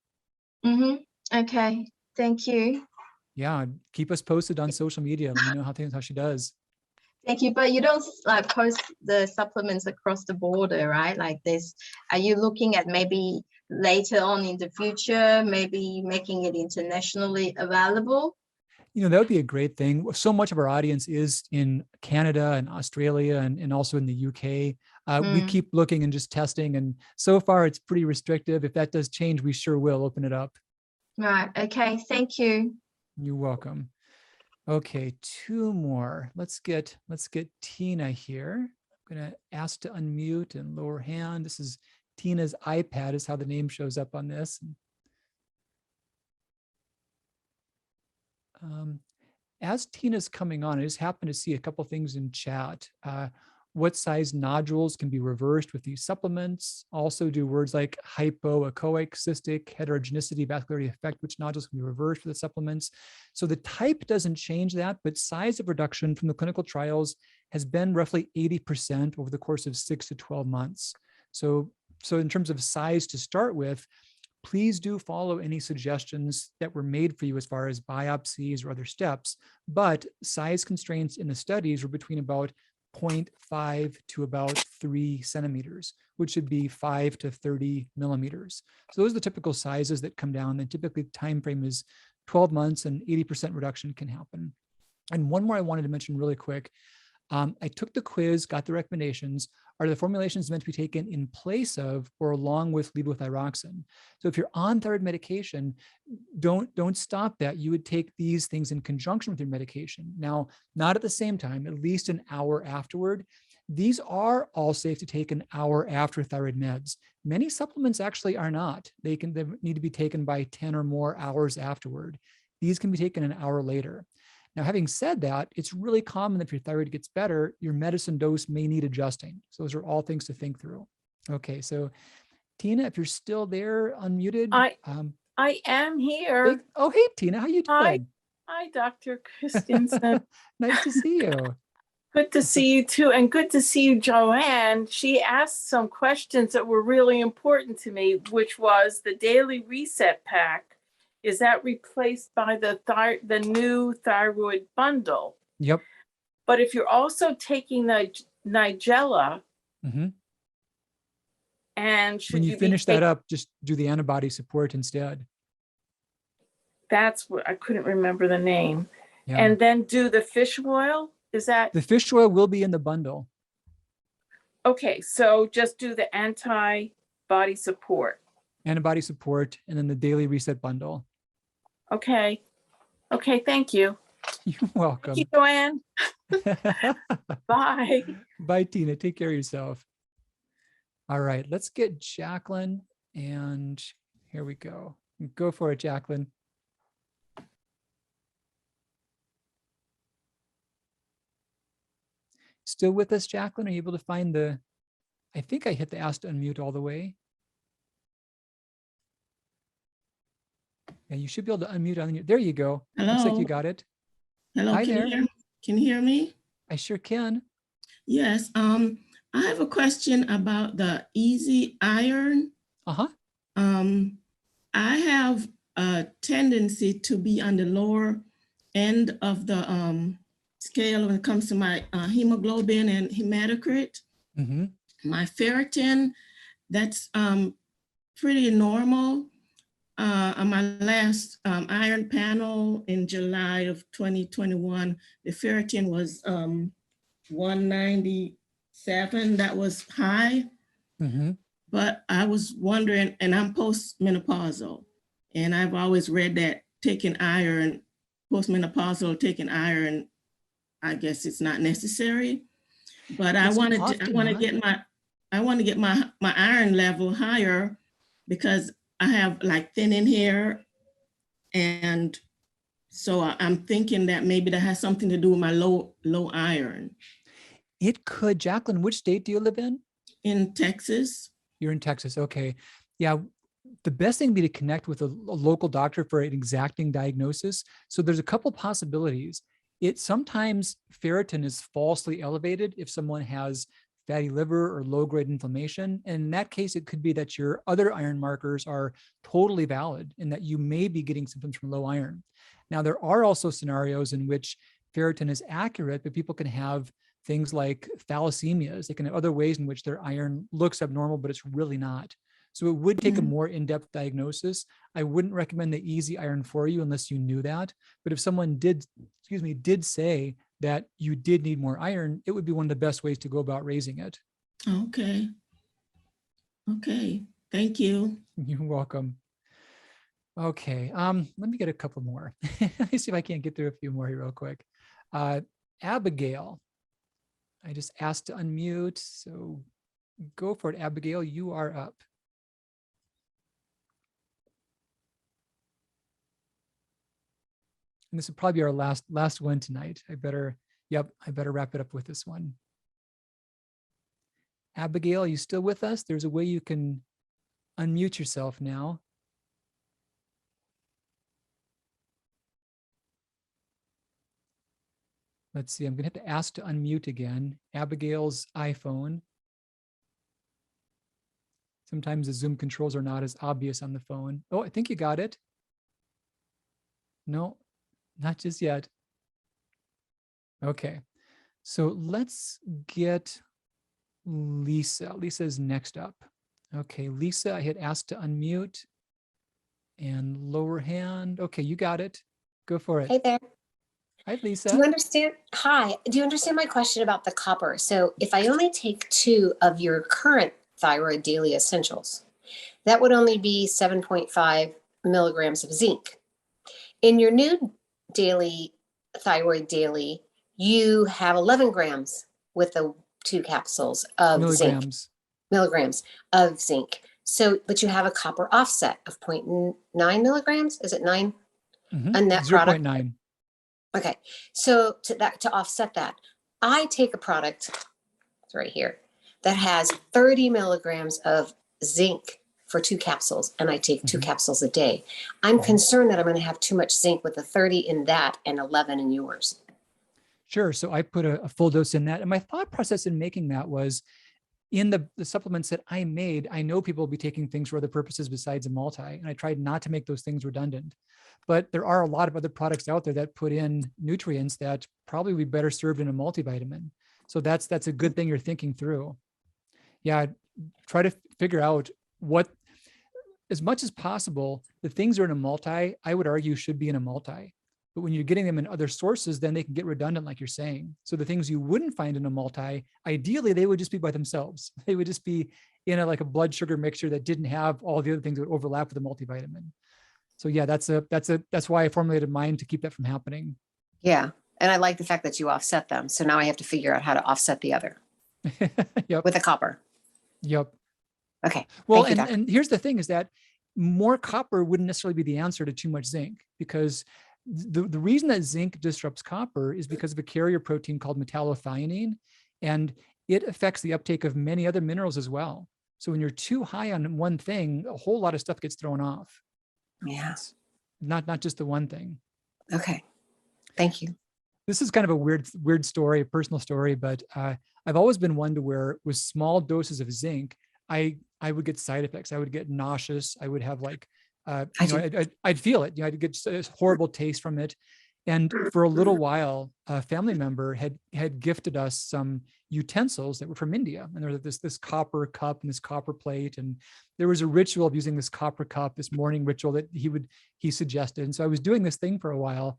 Okay. Thank you. Yeah. Keep us posted on social media. Let me know how she does. Thank you. But you don't like post the supplements across the border, right? Like this, are you looking at maybe later on in the future, maybe making it internationally available? You know, that would be a great thing. So much of our audience is in Canada and Australia and also in the UK. We keep looking and just testing. And so far it's pretty restrictive. If that does change, we sure will open it up. Right. Okay. Thank you. You're welcome. Okay, two more. Let's get Tina here. I'm gonna ask to unmute and lower hand. This is Tina's iPad is how the name shows up on this. As Tina's coming on, I just happened to see a couple things in chat. What size nodules can be reversed with these supplements? Also, do words like hypoechoic, cystic, heterogeneity, vascularity effect, which nodules can be reversed with the supplements? So the type doesn't change that, but size of reduction from the clinical trials has been roughly 80% over the course of 6 to 12 months. So in terms of size to start with, please do follow any suggestions that were made for you as far as biopsies or other steps, but size constraints in the studies were between about 0.5 to about 3 centimeters, which should be 5 to 30 millimeters. So those are the typical sizes that come down. And typically the time frame is 12 months and 80% reduction can happen. And one more I wanted to mention really quick. I took the quiz, got the recommendations. Are the formulations meant to be taken in place of or along with levothyroxine? So if you're on thyroid medication, don't stop that. You would take these things in conjunction with your medication. Now, not at the same time, at least an hour afterward. These are all safe to take an hour after thyroid meds. Many supplements actually are not. They need to be taken by 10 or more hours afterward. These can be taken an hour later. Now, having said that, it's really common that if your thyroid gets better, your medicine dose may need adjusting. So those are all things to think through. Okay, so Tina, if you're still there, unmuted. I am here. Oh, hey, Tina, how you doing? Hi, Dr. Christianson. Nice to see you. Good to see you too, and good to see you, Joanne. She asked some questions that were really important to me, which was the daily reset pack. Is that replaced by the new thyroid bundle? Yep. But if you're also taking the Nigella, and when you finish that up, just do the antibody support instead. That's what I couldn't remember the name. Yeah. And then do the fish oil. Is that the fish oil will be in the bundle? Okay, so just do the antibody support. Antibody support, and then the daily reset bundle. Okay. Okay, thank you. You're welcome. Thank you, Joanne. Bye. Bye, Tina. Take care of yourself. All right, let's get Jacqueline. And here we go. Go for it, Jacqueline. Still with us, Jacqueline? Are you able to find I think I hit the ask to unmute all the way. Yeah, you should be able to unmute on your, there you go. Hello. Looks like you got it. Hello, Hi there. Can you hear me? I sure can. Yes, I have a question about the easy iron. I have a tendency to be on the lower end of the scale when it comes to my hemoglobin and hematocrit. My ferritin, that's pretty normal. On my last iron panel in July of 2021, the ferritin was 197. That was high. But I was wondering, and I'm postmenopausal, and I've always read that taking iron, postmenopausal taking iron, I guess it's not necessary. But I want to get my iron level higher because I have like thinning hair, and so I'm thinking that maybe that has something to do with my low iron. It could. Jacqueline, which state do you live in? In Texas. You're in Texas. Okay. Yeah. The best thing would be to connect with a local doctor for an exacting diagnosis. So there's a couple possibilities. Sometimes ferritin is falsely elevated if someone has fatty liver or low-grade inflammation. And in that case, it could be that your other iron markers are totally valid and that you may be getting symptoms from low iron. Now, there are also scenarios in which ferritin is accurate, but people can have things like thalassemias. They can have other ways in which their iron looks abnormal, but it's really not. So it would take a more in-depth diagnosis. I wouldn't recommend the easy iron for you unless you knew that. But if someone did say that you did need more iron, it would be one of the best ways to go about raising it. Okay. Okay. Thank you. You're welcome. Okay. Let me get a couple more. Let me see if I can't get through a few more here real quick. Abigail, I just asked to unmute. So go for it, Abigail. You are up. And this will probably be our last one tonight. I better wrap it up with this one. Abigail, are you still with us? There's a way you can unmute yourself now. Let's see, I'm gonna have to ask to unmute again. Abigail's iPhone. Sometimes the Zoom controls are not as obvious on the phone. Oh, I think you got it. No, not just yet. Okay, so let's get Lisa. Lisa's next up. Okay, Lisa, I had asked to unmute and lower hand. Okay, you got it. Go for it. Hey there. Hi, Lisa. Do you understand? Hi. Do you understand my question about the copper? So if I only take 2 of your current thyroid daily essentials, that would only be 7.5 milligrams of zinc. In your new daily thyroid daily, you have 11 grams with the 2 capsules of milligrams of zinc. So, but you have a copper offset of 0.9 milligrams. Is it 9? On that product? 0.9. Okay, so to offset that, I take a product, it's right here, that has 30 milligrams of zinc for 2 capsules, and I take 2 capsules a day. I'm concerned that I'm going to have too much zinc with the 30 in that and 11 in yours. Sure. So I put a full dose in that. And my thought process in making that was in the supplements that I made, I know people will be taking things for other purposes besides a multi, and I tried not to make those things redundant. But there are a lot of other products out there that put in nutrients that probably would be better served in a multivitamin. So that's a good thing you're thinking through. Yeah, try to figure out what, as much as possible, the things that are in a multi, I would argue should be in a multi. But when you're getting them in other sources, then they can get redundant, like you're saying. So the things you wouldn't find in a multi, ideally, they would just be by themselves. They would just be in like a blood sugar mixture that didn't have all the other things that would overlap with a multivitamin. So yeah, that's why I formulated mine, to keep that from happening. Yeah, and I like the fact that you offset them. So now I have to figure out how to offset the other. Yep. With a copper. Yep. Okay. Well, and here's the thing is that more copper wouldn't necessarily be the answer to too much zinc, because the reason that zinc disrupts copper is because of a carrier protein called metallothionein, and it affects the uptake of many other minerals as well. So when you're too high on one thing, a whole lot of stuff gets thrown off. Yes. Not just the one thing. Okay. Thank you. This is kind of a weird story, a personal story, but I've always been one to where with small doses of zinc, I would get side effects. I would get nauseous. I would have like, I'd feel it. I'd get this horrible taste from it. And for a little while, a family member had gifted us some utensils that were from India. And there was this copper cup and this copper plate. And there was a ritual of using this copper cup, this morning ritual that he suggested. And so I was doing this thing for a while.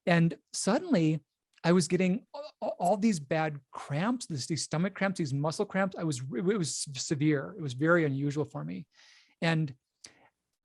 And suddenly I was getting all these bad cramps, these stomach cramps, these muscle cramps. It was severe. It was very unusual for me. And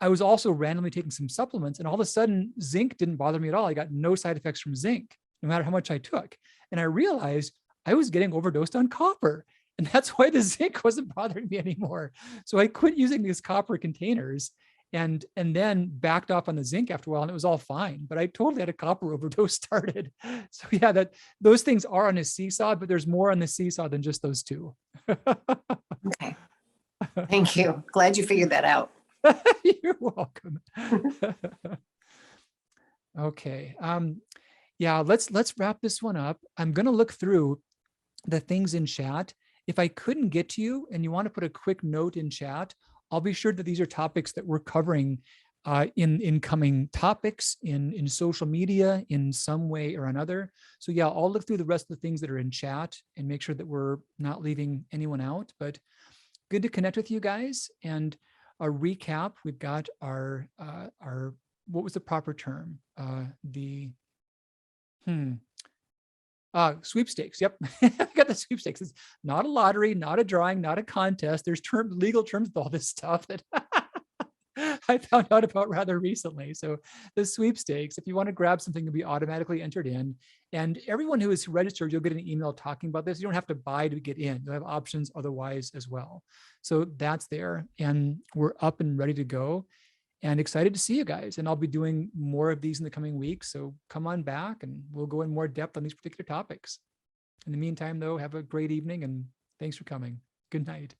I was also randomly taking some supplements, and all of a sudden zinc didn't bother me at all. I got no side effects from zinc, no matter how much I took. And I realized I was getting overdosed on copper. And that's why the zinc wasn't bothering me anymore. So I quit using these copper containers and then backed off on the zinc after a while, and it was all fine. But I totally had a copper overdose started. So yeah, those things are on a seesaw, but there's more on the seesaw than just those two. Okay. Thank you. Glad you figured that out. You're welcome. Okay. Yeah, let's wrap this one up. I'm going to look through the things in chat. If I couldn't get to you and you want to put a quick note in chat, I'll be sure that these are topics that we're covering in incoming topics in social media in some way or another. So yeah, I'll look through the rest of the things that are in chat and make sure that we're not leaving anyone out. But good to connect with you guys. And a recap, we've got our what was the proper term? Sweepstakes. Yep. I got the sweepstakes. It's not a lottery, not a drawing, not a contest. There's legal terms with all this stuff that I found out about rather recently. So the sweepstakes, if you want to grab something, you'll be automatically entered in. And everyone who is registered, you'll get an email talking about this. You don't have to buy to get in. You'll have options otherwise as well. So that's there. And we're up and ready to go. And excited to see you guys. And I'll be doing more of these in the coming weeks. So come on back and we'll go in more depth on these particular topics. In the meantime, though, have a great evening and thanks for coming. Good night.